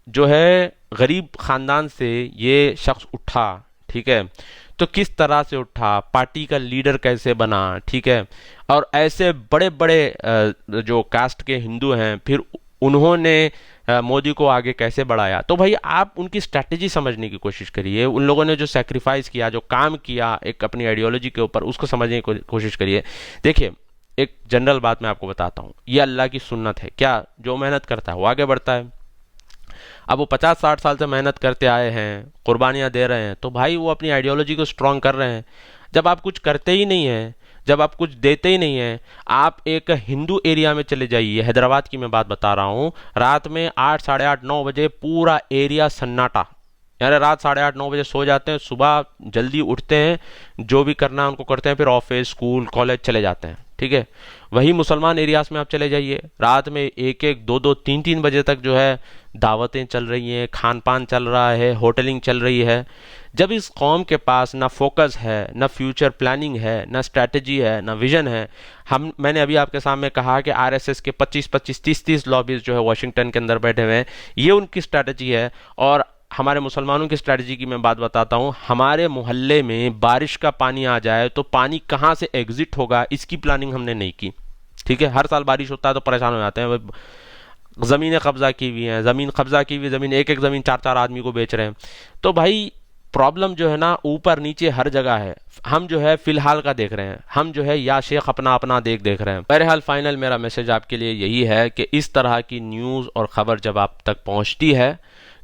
जो है गरीब ख़ानदान से ये शख्स उठा। ठीक है, तो किस तरह से उठा, पार्टी का लीडर कैसे बना, ठीक है, और ऐसे बड़े बड़े जो कास्ट के हिंदू हैं, फिर उन्होंने मोदी को आगे कैसे बढ़ाया। तो भाई आप उनकी स्ट्रैटेजी समझने की कोशिश करिए, उन लोगों ने जो सेक्रीफाइस किया, जो काम किया एक अपनी आइडियोलॉजी के ऊपर, उसको समझने की कोशिश करिए। देखिए, एक जनरल बात मैं आपको बताता हूँ, ये अल्लाह की सुन्नत है, क्या जो मेहनत करता है वो आगे बढ़ता है। अब वो 50-60 साल से मेहनत करते आए हैं, कुर्बानियाँ दे रहे हैं, तो भाई वो अपनी आइडियोलॉजी को स्ट्रॉन्ग कर रहे हैं। जब आप कुछ करते ही नहीं हैं, जब आप कुछ देते ही नहीं हैं, आप एक हिंदू एरिया में चले जाइए, हैदराबाद की मैं बात बता रहा हूँ, रात में 8, साढ़े 8, 9 बजे पूरा एरिया सन्नाटा, यानी रात 8:30, 9 बजे सो जाते हैं, सुबह जल्दी उठते हैं, जो भी करना है उनको करते हैं, फिर ऑफिस, स्कूल, कॉलेज चले जाते हैं। ठीक है, वही मुसलमान एरियाज में आप चले जाइए, रात में 1-1, 2-2, 3-3 बजे तक जो है दावतें चल रही हैं, खान पान चल रहा है, होटलिंग चल रही है। जब इस कौम के पास ना फोकस है, ना फ्यूचर प्लानिंग है, ना स्ट्रैटेजी है, ना विजन है, मैंने अभी आपके सामने कहा कि आरएसएस के 25-25, 30-30 लॉबीज जो है वाशिंगटन के अंदर बैठे हुए हैं, ये उनकी स्ट्रैटेजी है। और हमारे मुसलमानों की स्ट्रैटेजी की मैं बात बताता हूँ, हमारे मोहल्ले में बारिश का पानी आ जाए तो पानी कहाँ से एग्जिट होगा, इसकी प्लानिंग हमने नहीं की। ठीक है, हर साल बारिश होता है तो परेशान हो जाते हैं, ज़मीनें कब्जा की हुई हैं, ज़मीन कब्जा की हुई, ज़मीन एक ज़मीन 4-4 आदमी को बेच रहे हैं। तो भाई प्रॉब्लम जो है ना ऊपर नीचे हर जगह है, हम जो है फिलहाल का देख रहे हैं, हम जो है या शेख अपना अपना देख रहे हैं। बहरहाल फाइनल मेरा मैसेज आपके लिए यही है कि इस तरह की न्यूज़ और ख़बर जब आप तक पहुँचती है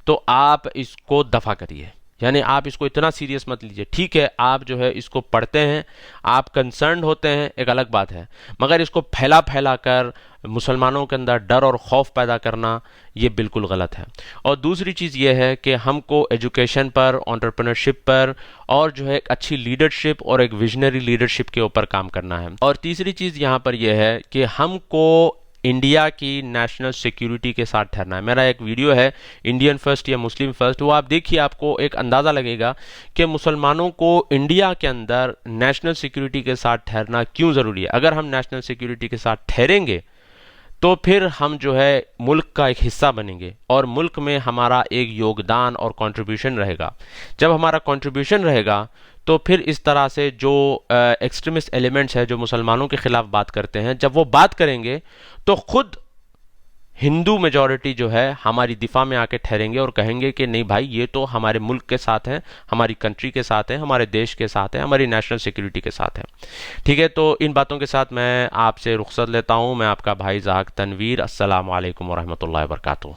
तो आप इसको दफ़ा करिए, यानी आप इसको इतना सीरियस मत लीजिए। ठीक है, आप जो है इसको पढ़ते हैं, आप कंसर्न होते हैं, एक अलग बात है, मगर इसको फैला कर मुसलमानों के अंदर डर और खौफ पैदा करना ये बिल्कुल गलत है। और दूसरी चीज़ ये है कि हमको एजुकेशन पर, एंटरप्रेन्योरशिप पर और जो है एक अच्छी लीडरशिप और एक विजनरी लीडरशिप के ऊपर काम करना है। और तीसरी चीज़ यहाँ पर यह है कि हमको इंडिया की नेशनल सिक्योरिटी के साथ ठहरना है। मेरा एक वीडियो है इंडियन फर्स्ट या मुस्लिम फर्स्ट, वो आप देखिए, आपको एक अंदाज़ा लगेगा कि मुसलमानों को इंडिया के अंदर नेशनल सिक्योरिटी के साथ ठहरना क्यों ज़रूरी है। अगर हम नेशनल सिक्योरिटी के साथ ठहरेंगे तो फिर हम जो है मुल्क का एक हिस्सा बनेंगे और मुल्क में हमारा एक योगदान और कंट्रीब्यूशन रहेगा। जब हमारा कंट्रीब्यूशन रहेगा तो फिर इस तरह से जो एक्सट्रीमिस्ट एलिमेंट्स हैं जो मुसलमानों के ख़िलाफ़ बात करते हैं, जब वो बात करेंगे तो ख़ुद हिंदू मेजॉरिटी जो है हमारी दिफा में आके ठहरेंगे और कहेंगे कि नहीं भाई, ये तो हमारे मुल्क के साथ हैं, हमारी कंट्री के साथ हैं, हमारे देश के साथ हैं, हमारी नेशनल सिक्योरिटी के साथ हैं। ठीक है, तो इन बातों के साथ मैं आपसे रुख्सत लेता हूँ। मैं आपका भाई ज़ाहक तनवीर। अस्सलाम वालेकुम वरहमतुल्लाहि वबरकातुहू।